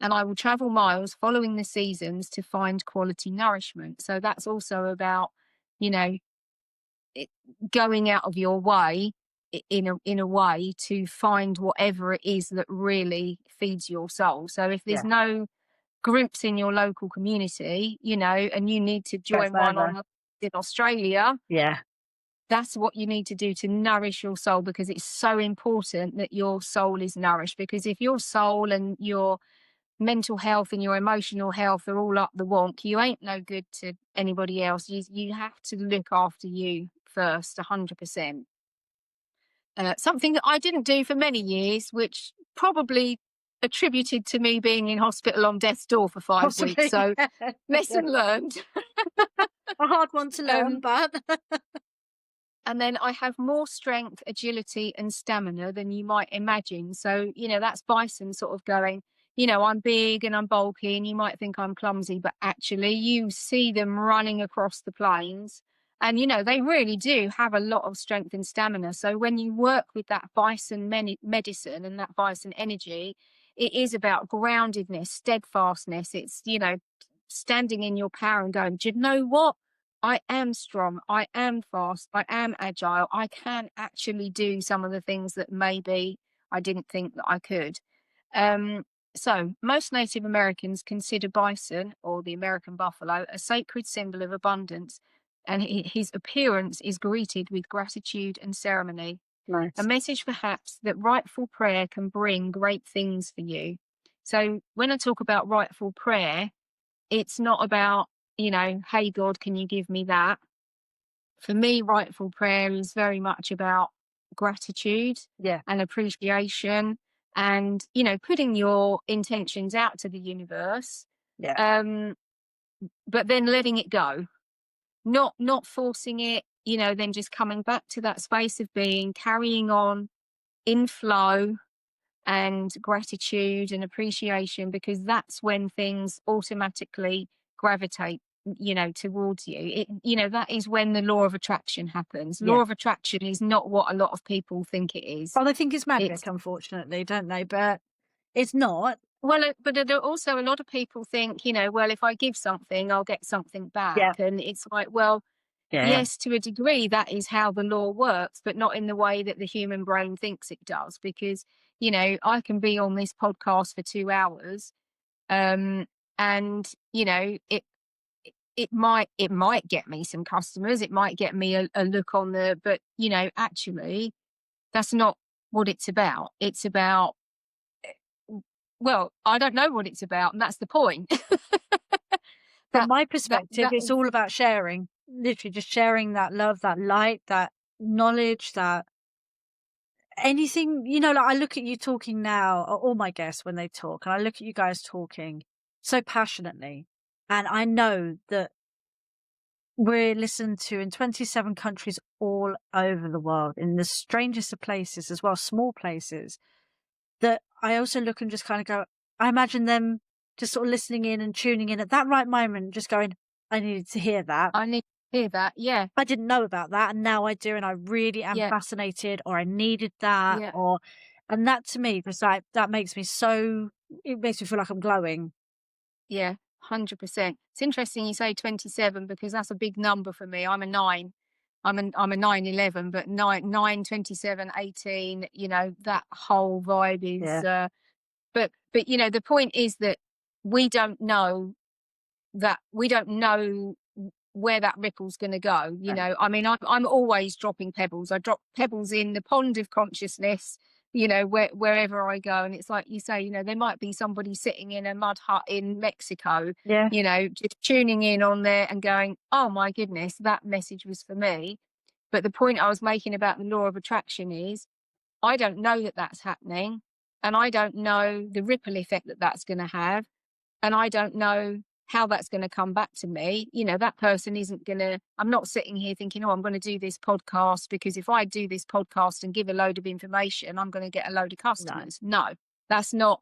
And I will travel miles following the seasons to find quality nourishment. So that's also about, you know, it, going out of your way in a way to find whatever it is that really feeds your soul. So if there's Yeah. no groups in your local community, you know, and you need to Go join one further. on in Australia, Yeah. that's what you need to do to nourish your soul, because it's so important that your soul is nourished. Because if your soul and your mental health and your emotional health are all up the wonk, you ain't no good to anybody else. You have to look after you first, 100%. Something that I didn't do for many years, which probably attributed to me being in hospital on death's door for 5 weeks. Possibly, So yeah. lesson learned. A hard one to learn, um, but and then I have more strength, agility, and stamina than you might imagine. So, that's bison sort of going, I'm big and I'm bulky, and you might think I'm clumsy, but actually, you see them running across the plains. And, they really do have a lot of strength and stamina. So, when you work with that bison medicine and that bison energy, it is about groundedness, steadfastness. It's, standing in your power and going, do you know what? I am strong, I am fast, I am agile, I can actually do some of the things that maybe I didn't think that I could. Um, so, most Native Americans consider bison, or the American buffalo, a sacred symbol of abundance, and his appearance is greeted with gratitude and ceremony. A nice. message, perhaps, that rightful prayer can bring great things for you. So, when I talk about rightful prayer, it's not about, hey, God, can you give me that? For me, rightful prayer is very much about gratitude Yeah, and appreciation and, putting your intentions out to the universe, yeah, um, but then letting it go, not forcing it, then just coming back to that space of being, carrying on in flow and gratitude and appreciation, because that's when things automatically gravitate, towards you. That is when the law of attraction happens. yeah. Law of attraction is not what a lot of people think it is. Well, they think it's It's magic, unfortunately, don't they? But it's not. well, but there are also a lot of people think, well, if I give something, I'll get something back. Yeah, And it's like, well, yeah, yes, to a degree, that is how the law works, but not in the way that the human brain thinks it does. Because, I can be on this podcast for 2 hours, um, and it might get me some customers, it might get me a look on the, but actually, that's not what it's about. It's about, well, I don't know what it's about, and that's the point. From that my that perspective, that it's is, all about sharing. Literally just sharing that love, that light, that knowledge, that anything, like I look at you talking now, or all my guests when they talk, and I look at you guys talking so passionately. And I know that we're listened to in 27 countries all over the world, in the strangest of places as well, small places, that I also look and just kind of go, I imagine them just sort of listening in and tuning in at that right moment, just going, I needed to hear that. I need to hear that. Yeah, I didn't know about that, and now I do, and I really am yeah, fascinated, or I needed that, yeah. or, and that to me was like, that makes me so, it makes me feel like I'm glowing. Yeah, 100%. It's interesting you say 27, because that's a big number for me. I'm a 9. I'm a 9/11, but 9, 27, 18. That whole vibe is Yeah. but the point is that we don't know we don't know where that ripple's going to go. No. I mean, I'm always dropping pebbles. I drop pebbles in the pond of consciousness, wherever I go. And it's like you say, there might be somebody sitting in a mud hut in Mexico, Yeah. just tuning in on there and going, oh my goodness, that message was for me. But the point I was making about the law of attraction is, I don't know that that's happening, and I don't know the ripple effect that that's going to have, and I don't know how that's going to come back to me. That person isn't going to, I'm not sitting here thinking, oh, I'm going to do this podcast because if I do this podcast and give a load of information, I'm going to get a load of No. customers. No, that's not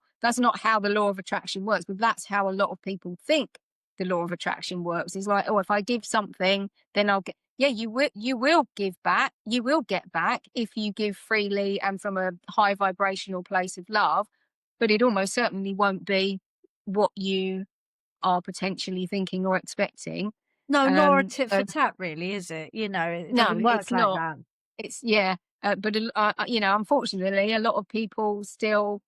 how the law of attraction works, but that's how a lot of people think the law of attraction works. It's like, oh, if I give something, then I'll get, yeah, you will give back. You will get back if you give freely and from a high vibrational place of love, but it almost certainly won't be what you are potentially thinking or expecting. No, nor a tit for So tat, really, is it? It no, doesn't work it's like not. that. It's yeah, but unfortunately, a lot of people still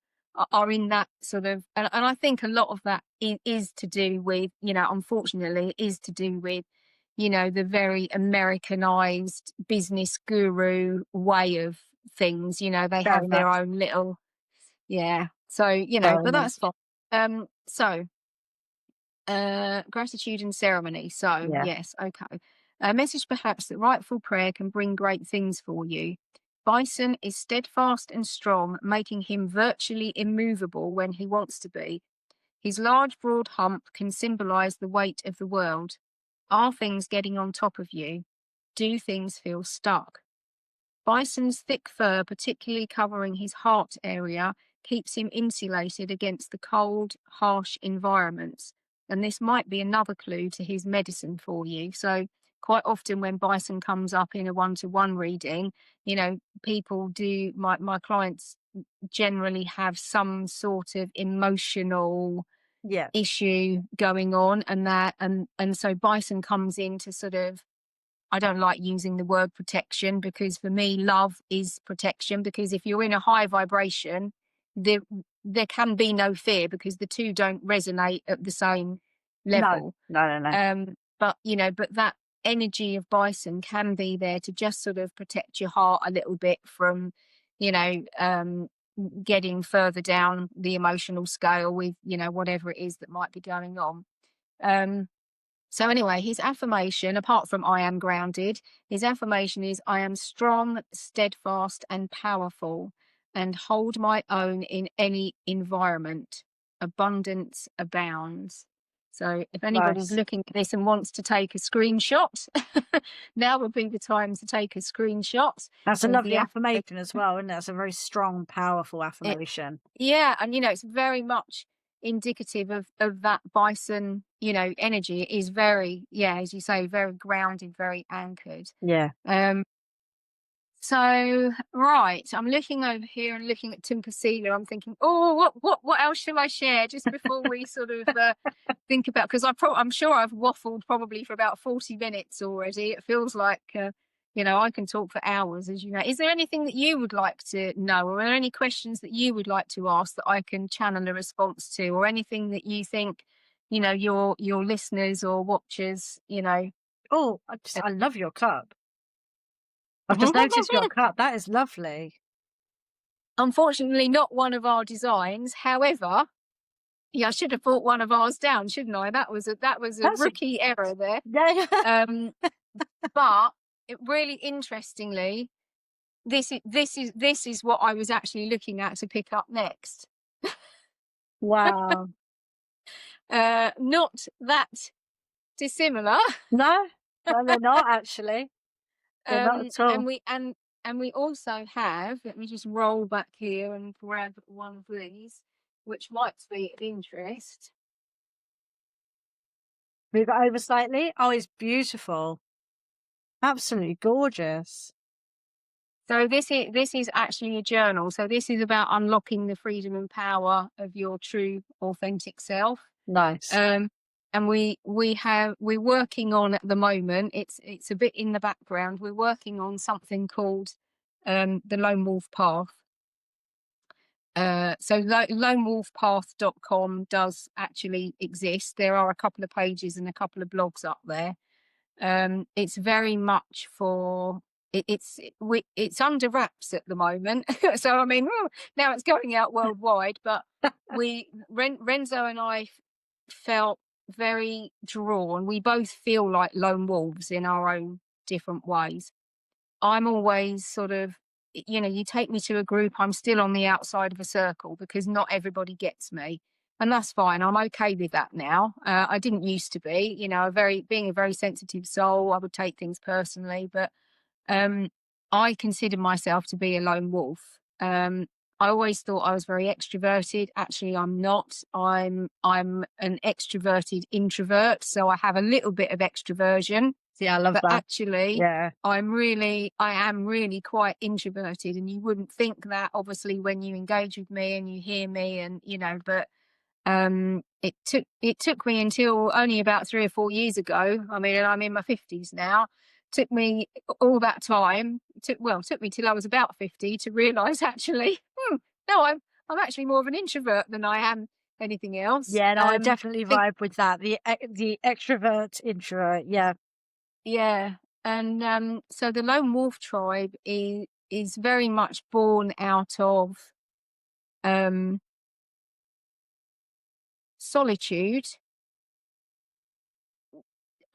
are in that sort of, and I think a lot of that is to do with, unfortunately, is to do with, the very Americanized business guru way of things. They Very have their much. own little, yeah. So Very but that's much. fine. So gratitude and ceremony. So, Yeah. yes, okay. A message perhaps that rightful prayer can bring great things for you. Bison is steadfast and strong, making him virtually immovable when he wants to be. His large, broad hump can symbolize the weight of the world. Are things getting on top of you? Do things feel stuck? Bison's thick fur, particularly covering his heart area, keeps him insulated against the cold, harsh environments. And this might be another clue to his medicine for you. So, quite often when bison comes up in a one-to-one reading, you know, people do, my clients generally have some sort of emotional Yeah. issue going on, and so bison comes in to sort of, I don't like using the word protection, because for me, love is protection. Because if you're in a high vibration, there there can be no fear, because the two don't resonate at the same No, level. no, no, no. But but that energy of bison can be there to just sort of protect your heart a little bit from, you know, getting further down the emotional scale with, whatever it is that might be going on. Um, so anyway, his affirmation, apart from I am grounded, his affirmation is I am strong, steadfast, and powerful, and hold my own in any environment. Abundance abounds. So if anybody's Nice. looking at this and wants to take a screenshot, now would be the time to take a screenshot That's a of the lovely affirmation. affirmation as well, isn't it? It's a very strong, powerful It, affirmation. yeah, and it's very much indicative of that bison, energy. It is very, yeah, as you say, very grounded, very anchored. Yeah. Um, so right, I'm looking over here and looking at Tim Casilla. I'm thinking, oh, what else shall I share just before we sort of think about, because I'm sure I've waffled probably for about 40 minutes already. It feels like I can talk for hours, as you know. Is there anything that you would like to know, or are there any questions that you would like to ask that I can channel a response to, or anything that you think your listeners or watchers Oh, I love your cup. I've just noticed your cup. That is lovely. Unfortunately not one of our designs. However, yeah, I should have brought one of ours down, shouldn't I? That was a That's a rookie error there. yeah. Um, but it really interestingly, this is what I was actually looking at to pick up next. Wow. Not that dissimilar. No, no, they're not actually. They're not at all. And we also have, let me just roll back here and grab one of these, which might be of interest. Move it over slightly. Oh, it's beautiful. Absolutely gorgeous. So this is actually a journal. So this is about unlocking the freedom and power of your true authentic self. Nice. And we're working on, at the moment, it's a bit in the background. We're working on something called the Lone Wolf Path. So lonewolfpath.com does actually exist. There are a couple of pages and a couple of blogs up there. It's very much for it's under wraps at the moment. So I mean, now it's going out worldwide. But Renzo and I felt very drawn. We both feel like lone wolves in our own different ways. I'm always sort of, you take me to a group, I'm still on the outside of a circle, because not everybody gets me. And that's fine. I'm okay with that now. I didn't used to be, being a very sensitive soul, I would take things personally, but um, I consider myself to be a lone wolf. I always thought I was very extroverted. Actually, I'm not. I'm an extroverted introvert, so I have a little bit of extroversion, See, I love but that. actually Yeah. I am really quite introverted. And you wouldn't think that, obviously, when you engage with me and you hear me, and but it took me until only about 3 or 4 years ago. I mean, and I'm in my 50s now. Took me all that time. Took me till I was about 50 to realize, actually, no, I'm actually more of an introvert than I am anything else. Yeah, no, I definitely vibe with that. The extrovert introvert. Yeah. Yeah. And so the Lone Wolf Tribe is very much born out of um solitude,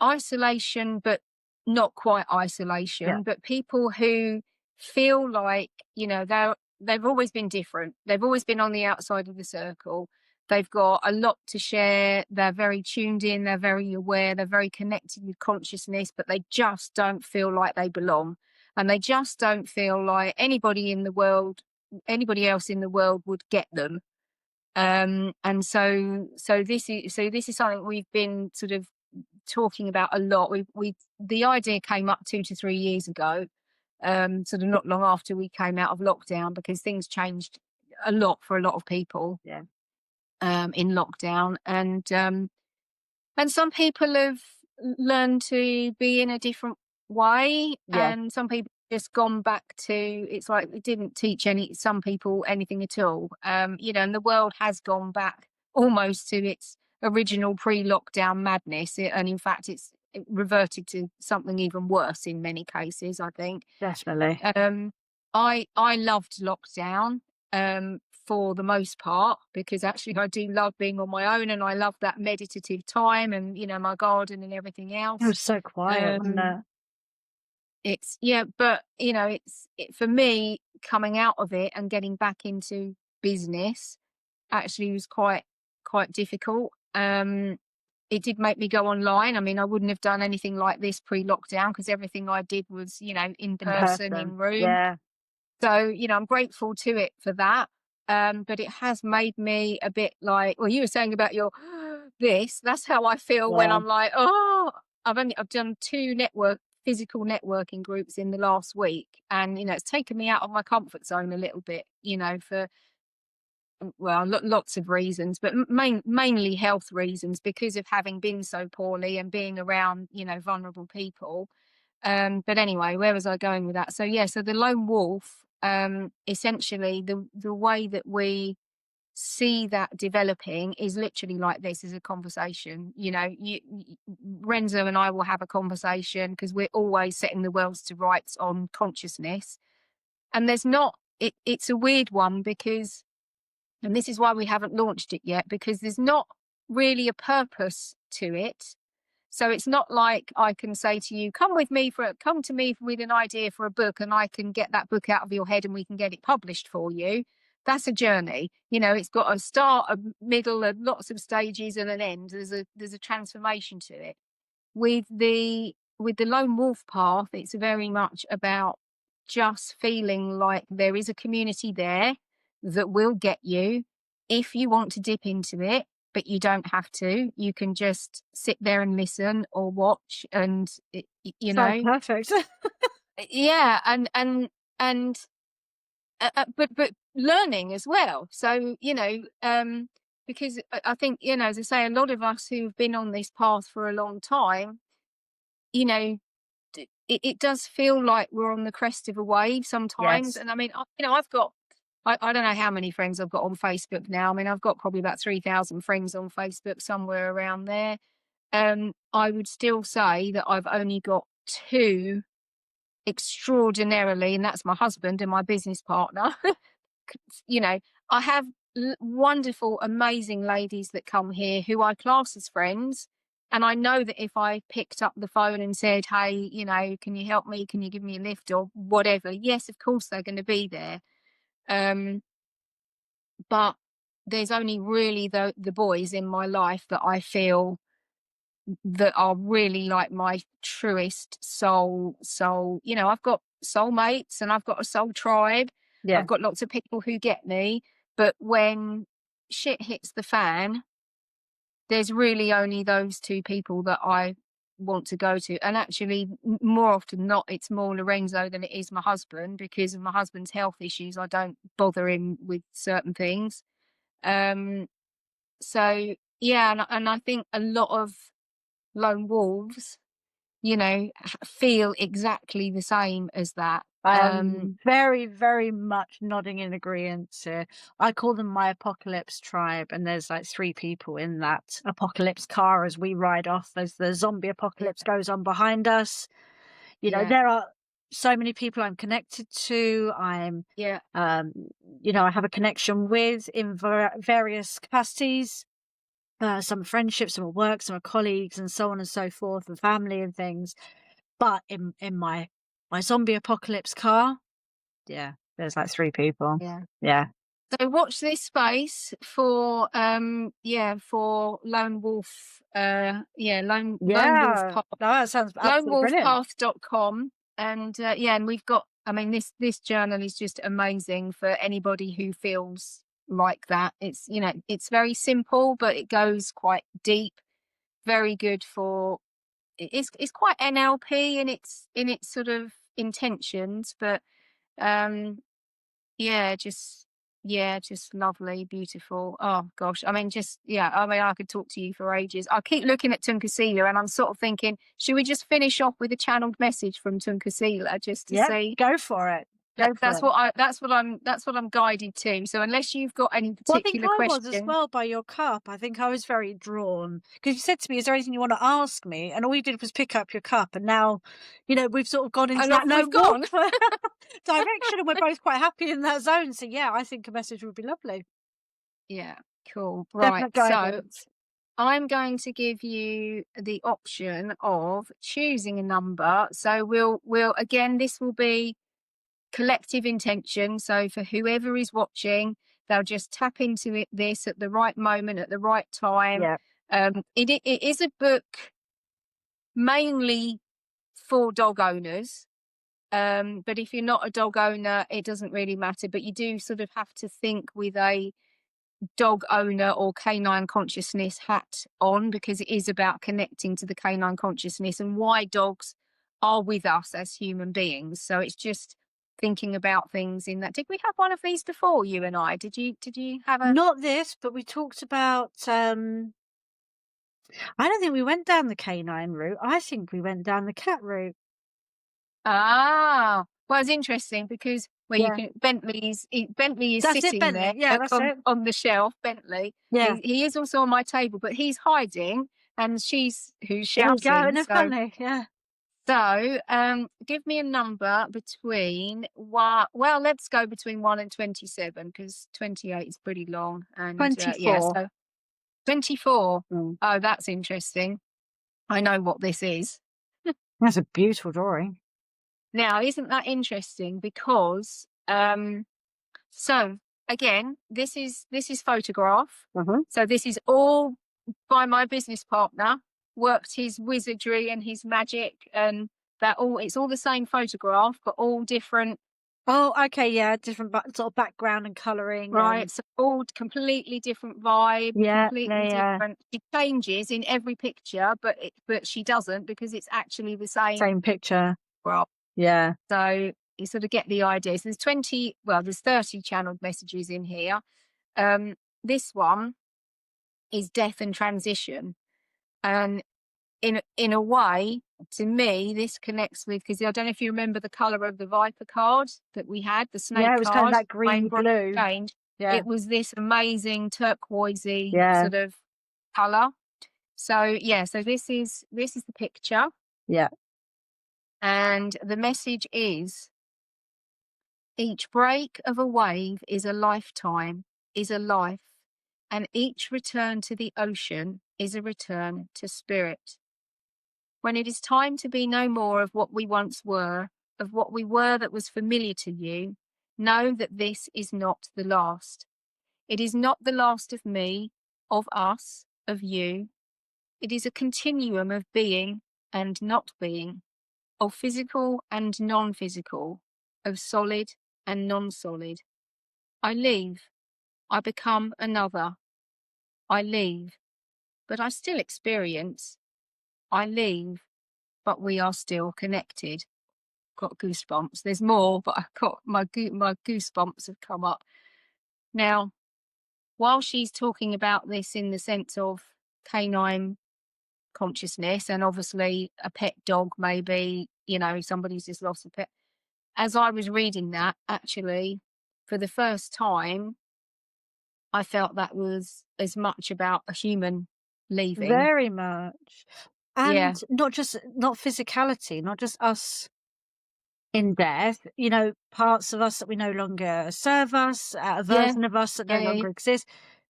isolation, but not quite Yeah. isolation, but people who feel like, they've always been different. They've always been on the outside of the circle. They've got a lot to share. They're very tuned in. They're very aware. They're very connected with consciousness, but they just don't feel like they belong. And they just don't feel like anybody else in the world would get them. And so this is something we've been sort of talking about a lot. We The idea came up 2 to 3 years ago, sort of not long after we came out of lockdown, because things changed a lot for a lot of people Yeah. in lockdown, and some people have learned to be in a different way, Yeah. and some people just gone back to, it's like it didn't teach some people anything at all. And the world has gone back almost to its original pre-lockdown madness, and in fact it reverted to something even worse in many cases, I think. Definitely. Um, I loved lockdown, for the most part, because actually I do love being on my own, and I love that meditative time, and my garden and everything It else. was so quiet, wasn't Um, it? it's yeah, but for me, coming out of it and getting back into business actually was quite difficult. It did make me go online. I mean, I wouldn't have done anything like this pre-lockdown, because everything I did was, in In person, person. in room. Yeah. So, I'm grateful to it for that. But it has made me a bit like, well, you were saying about your that's how I feel when Yeah. I'm like, oh, I've done two physical networking groups in the last week. And, it's taken me out of my comfort zone a little bit, for well, lots of reasons, but mainly health reasons, because of having been so poorly and being around, vulnerable people. But anyway, where was I going with that? So yeah, so the lone wolf, essentially the way that we see that developing is literally like this: is a conversation. Renzo and I will have a conversation, because we're always setting the worlds to rights on consciousness. And it's a weird one, because, and this is why we haven't launched it yet, because there's not really a purpose to it. So it's not like I can say to you, come to me with an idea for a book, and I can get that book out of your head and we can get it published for you. That's a journey. It's got a start, a middle, and lots of stages, and an end. There's a transformation to it. With the lone wolf path, it's very much about just feeling like there is a community there that will get you if you want to dip into it, but you don't have to. You can just sit there and listen or watch, and Sounds perfect. yeah, and but learning as well. So, because I think, as I say, a lot of us who've been on this path for a long time, you know it does feel like we're on the crest of a wave sometimes. Yes. And I mean, I've got, I don't know how many friends I've got on Facebook now. I mean, I've got probably about 3,000 friends on Facebook, somewhere around there. I would still say that I've only got two extraordinarily, and that's my husband and my business partner. you know, I have wonderful, amazing ladies that come here who I class as friends. And I know that if I picked up the phone and said, hey, can you help me? Can you give me a lift or whatever? Yes, of course they're going to be there. Um, but there's only really the boys in my life that I feel that are really like my truest soul. I've got soulmates and I've got a soul tribe. Yeah. I've got lots of people who get me, but when shit hits the fan, there's really only those two people that I want to go to. And actually, more often than not, it's more Lorenzo than it is my husband, because of my husband's health issues. I don't bother him with certain things. Um, so yeah, and I think a lot of lone wolves, feel exactly the same as that. I am very, very much nodding in agreement here. I call them my apocalypse tribe, and there's like three people in that apocalypse car as we ride off as the zombie Yeah, apocalypse goes on behind us. yeah, There are so many people I'm connected to. yeah, Um, I have a connection with in various capacities. Some are friendships, some are work, some are colleagues, and so on and so forth, and family and things. But in my zombie apocalypse car, Yeah. There's like 3 people. Yeah. Yeah. So watch this space for for lone wolf lone wolf Yeah. path No, that sounds absolutely brilliant. lonewolfpath.com. And and we've got, I mean, this journal is just amazing for anybody who feels like that. It's, it's very simple, but it goes quite deep. Very good for it's quite NLP in its sort of intentions, but um yeah, just lovely, beautiful. Oh gosh, I mean, I mean, I could talk to you for ages. I keep looking at Tunkasila, and I'm sort of thinking, should we just finish off with a channeled message from Tunkasila just to Yep. see? Go for it. Go for it. That's what I'm guided to. So unless you've got any Well, I think particular I was as question, well by your cup. I think I was very drawn because you said to me, "Is there anything you want to ask me?" And all you did was pick up your cup, and now, we've sort of gone into and that off we've lone wolf gone. direction, and we're both quite happy in that zone. So yeah, I think a message would be lovely. Yeah, cool. Right. Definite So guidance. I'm going to give you the option of choosing a number. So we'll again, this will be collective intention. So for whoever is watching, they'll just tap into this at the right moment, at the right time. Yeah. It is a book mainly for dog owners. But if you're not a dog owner, it doesn't really matter. But you do sort of have to think with a dog owner or canine consciousness hat on, because it is about connecting to the canine consciousness and why dogs are with us as human beings. So it's just thinking about things in that. Did we have one of these before, you and I? Did you have a Not this, but we talked about. I don't think we went down the canine route. I think we went down the cat route. well, it's interesting because where you Yeah. can Bentley is That's it, sitting there Bentley. Yeah, that's it. on the shelf. Bentley, Yeah. he is also on my table, but he's hiding, and she's who's There you go. shouting. Isn't it funny? Yeah. So, give me a number between well, let's go between 1 and 27, because 28 is pretty long. And yeah, 24. so 24. Mm. Oh, that's interesting. I know what this is. That's a beautiful drawing. Now, isn't that interesting? Because so again, this is photograph. Mhm. So this is all by my business partner. Worked his wizardry and his magic, and that all. It's all the same photograph, but all different. Oh, okay, yeah, different sort of background and colouring Right, and so all completely different vibe, yeah, yeah, completely yeah. different. She changes in every picture, but she doesn't, because it's actually the same. Same picture. Well, Yeah. so you sort of get the idea. So there's 30 channeled messages in here. This one is death and transition, and in a way, to me, this connects with, because I don't know if you remember the color of the Viper card that we had, the Yeah, snake it was kind of card, that greeny rainbow blue. change. Yeah. It was this amazing turquoisey Yeah. sort of color. So yeah, so this is the picture, Yeah. and the message is: each break of a wave is a lifetime, is a life, and each return to the ocean is a return to spirit. When it is time to be no more of what we once were, of what we were that was familiar to you, know that this is not the last. It is not the last of me, of us, of you. It is a continuum of being and not being, of physical and non physical, of solid and non solid. I leave. I become another. I leave. But I still experience. I leave. But we are still connected. Got goosebumps. There's more, but I got my goosebumps have come up. Now, while she's talking about this in the sense of canine consciousness, and obviously a pet dog, maybe, somebody's just lost a pet. As I was reading that, actually, for the first time, I felt that was as much about a human leaving. Very much. And Yeah. not physicality, not just us in death, parts of us that we no longer serve us, a Yeah. version of us that no Yeah. Yeah. longer exists,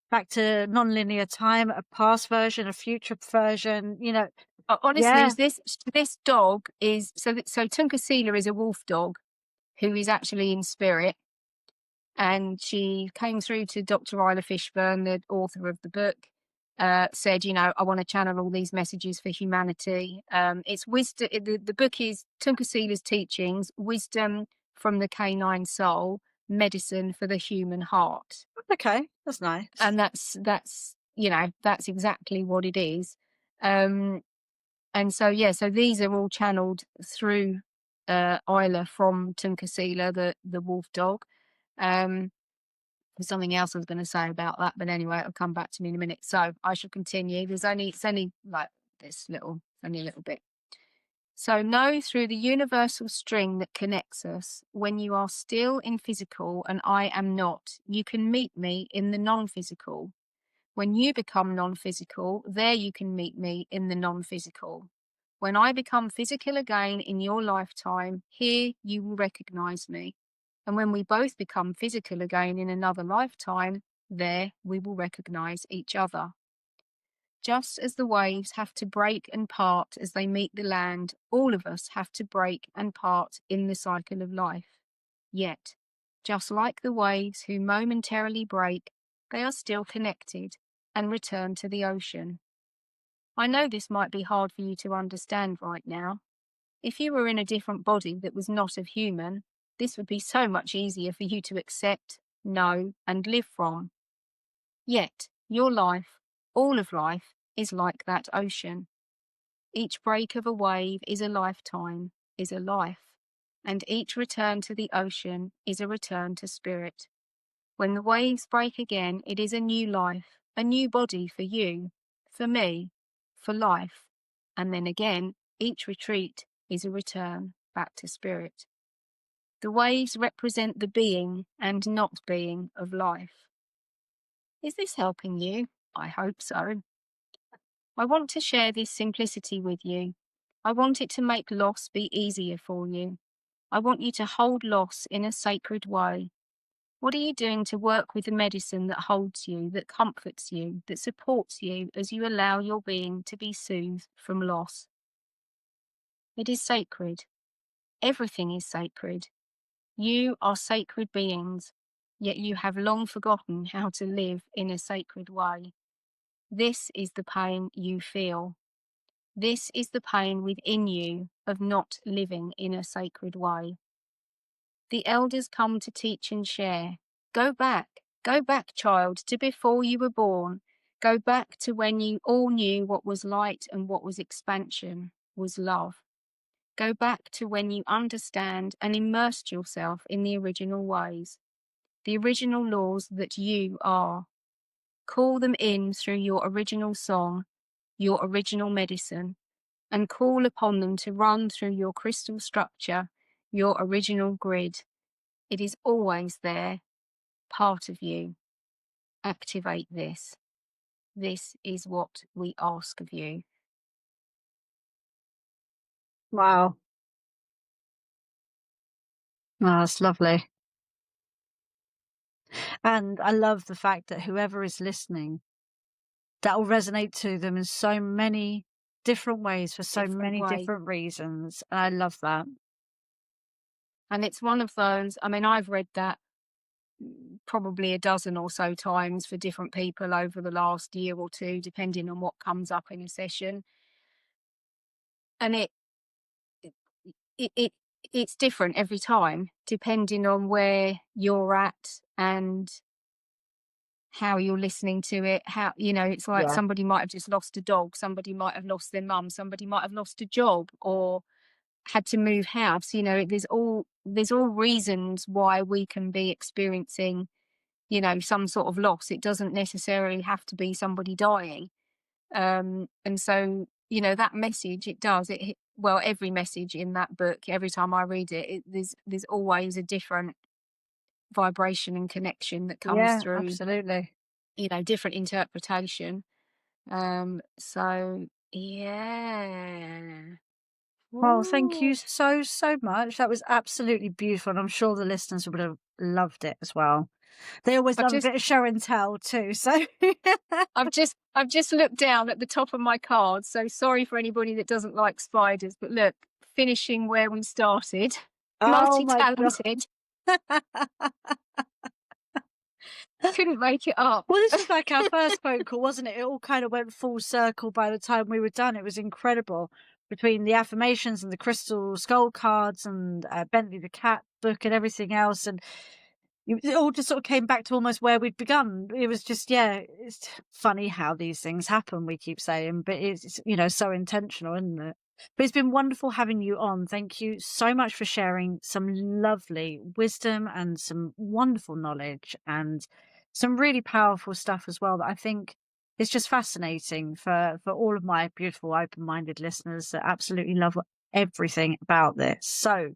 back to non-linear time, a past version, a future version, Honestly, yeah, this dog is so Tunkasila is a wolf dog. who is actually in spirit. And she came through to Dr. Isla Fishburne, the author of the book, said, I want to channel all these messages for humanity. It's wisdom. The book is Tunkasila's teachings, wisdom from the canine soul, medicine for the human heart. Okay, that's nice. And that's exactly what it is. And so, so these are all channeled through Isla from Tunkasila, the wolf dog. There's something else I was going to say about that, but anyway, it'll come back to me in a minute. So I shall continue. It's only like only a little bit. So know through the universal string that connects us, when you are still in physical and I am not, you can meet me in the non-physical. When you become non-physical, there you can meet me in the non-physical. When I become physical again in your lifetime, here you will recognize me. And when we both become physical again in another lifetime, there we will recognize each other. Just as the waves have to break and part as they meet the land, all of us have to break and part in the cycle of life. Yet, just like the waves who momentarily break, they are still connected and return to the ocean. I know this might be hard for you to understand right now. If you were in a different body that was not of human, this would be so much easier for you to accept, know, and live from. Yet, your life, all of life, is like that ocean. Each break of a wave is a lifetime, is a life, and each return to the ocean is a return to spirit. When the waves break again, it is a new life, a new body for you, for me, for life. And then again, each retreat is a return back to spirit. The waves represent the being and not being of life. Is this helping you? I hope so. I want to share this simplicity with you. I want it to make loss be easier for you. I want you to hold loss in a sacred way. What are you doing to work with the medicine that holds you, that comforts you, that supports you as you allow your being to be soothed from loss? It is sacred. Everything is sacred. You are sacred beings, yet you have long forgotten how to live in a sacred way. This is the pain you feel. This is the pain within you of not living in a sacred way. The elders come to teach and share. Go back, child, to before you were born. Go back to when you all knew what was light and what was expansion, was love. Go back to when you understand and immersed yourself in the original ways, the original laws that you are. Call them in through your original song, your original medicine, and call upon them to run through your crystal structure, your original grid. It is always there, part of you. Activate this. This is what we ask of you. Wow. Oh, that's lovely. And I love the fact that whoever is listening, that will resonate to them in so many different ways for so Different many way. different reasons. And I love that. And it's one of those, I mean, I've read that probably a dozen or so times for different people over the last year or two, depending on what comes up in a session. And it it's different every time, depending on where you're at and how you're listening to it. How, it's like Yeah. somebody might have just lost a dog, somebody might have lost their mum, somebody might have lost a job or had to move house. There's all reasons why we can be experiencing, some sort of loss. It doesn't necessarily have to be somebody dying. And so, that message, it does well, every message in that book, every time I read it, there's always a different vibration and connection that comes Yeah, through, absolutely. different interpretation. So yeah. Well, thank you Ooh. so, so much. That was absolutely beautiful. And I'm sure the listeners would have loved it as well. They always I've love a just bit of show and tell too. So I've just looked down at the top of my card. So sorry for anybody that doesn't like spiders, but look, finishing where we started. Oh my God. multi-talented. Couldn't make it up. Well, this was like our first phone call, wasn't it? It all kind of went full circle by the time we were done. It was incredible between the affirmations and the crystal skull cards and Bentley the cat book and everything else. And it all just sort of came back to almost where we'd begun. It was just, yeah, it's funny how these things happen, we keep saying, but it's, so intentional, isn't it? But it's been wonderful having you on. Thank you so much for sharing some lovely wisdom and some wonderful knowledge and some really powerful stuff as well that I think is just fascinating for all of my beautiful open-minded listeners that absolutely love everything about this. So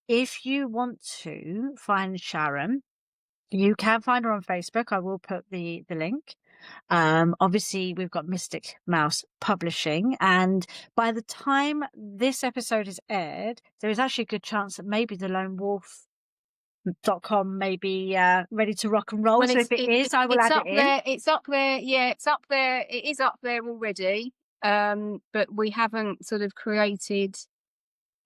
if you want to find Sharon, you can find her on Facebook. I will put the link. Obviously, we've got Mystic Mouse Publishing, and by the time this episode is aired, there is actually a good chance that maybe the Lone Wolf.com may be ready to rock and roll. Well, So if it is, I will it's add up it in. there. It's up there. Yeah, it's up there. It is up there already. But we haven't sort of created.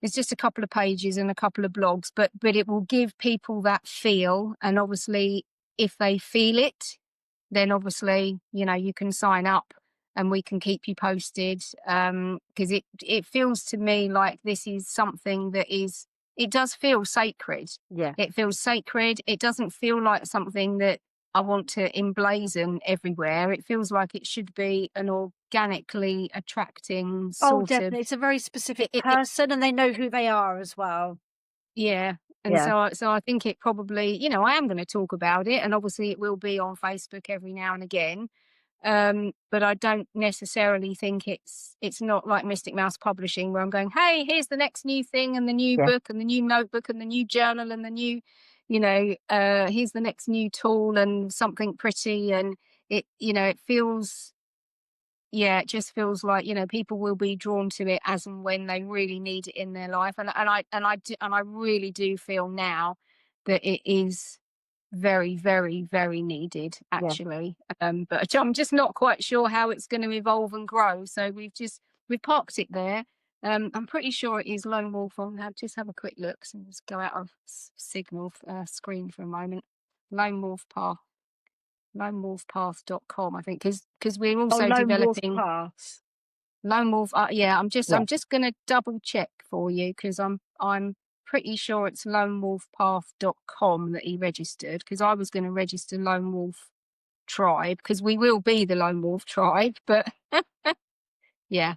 It's just a couple of pages and a couple of blogs, but it will give people that feel. And obviously, if they feel it, then obviously, you can sign up and we can keep you posted. Because it feels to me like this is something that it does feel sacred. Yeah. It feels sacred. It doesn't feel like something that I want to emblazon everywhere. It feels like it should be an organically attracting Oh, sort of. definitely. It's a very specific It person, and they know who they are as well. Yeah. And Yeah. so I think it probably, I am going to talk about it, and obviously it will be on Facebook every now and again. But I don't necessarily think it's not like Mystic Mouse Publishing where I'm going, hey, here's the next new thing and the new Yeah. book and the new notebook and the new journal and the new, here's the next new tool and something pretty. And it feels, yeah, it just feels like, people will be drawn to it as and when they really need it in their life. And I really do feel now that it is very, very, very needed, Yeah. actually. But I'm just not quite sure how it's going to evolve and grow. So we've parked it there. I'm pretty sure it is Lone Wolf. I'll just have a quick look. So let's go out of signal screen for a moment. Lone Wolf Path. LoneWolfPath.com, I think, because we're Oh, also Lone Wolf developing Pass. Lone Wolf. Yeah, I'm Yeah. just going to double check for you because I'm pretty sure it's LoneWolfPath.com that he registered, because I was going to register Lone Wolf Tribe because we will be the Lone Wolf Tribe, but yeah,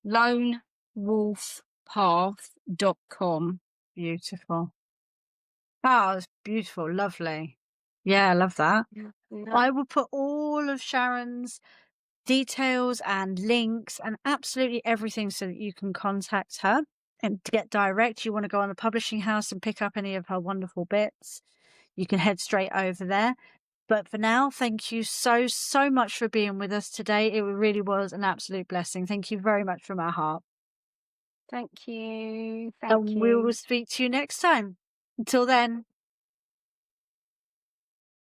LoneWolfPath.com. Beautiful. Oh, it's beautiful. Lovely. Yeah, I love that. Yeah. I will put all of Sharon's details and links and absolutely everything so that you can contact her and to get direct. You want to go on the publishing house and pick up any of her wonderful bits, you can head straight over there. But for now, thank you so, so much for being with us today. It really was an absolute blessing. Thank you very much from our heart. Thank you. And we will speak to you next time. Until then.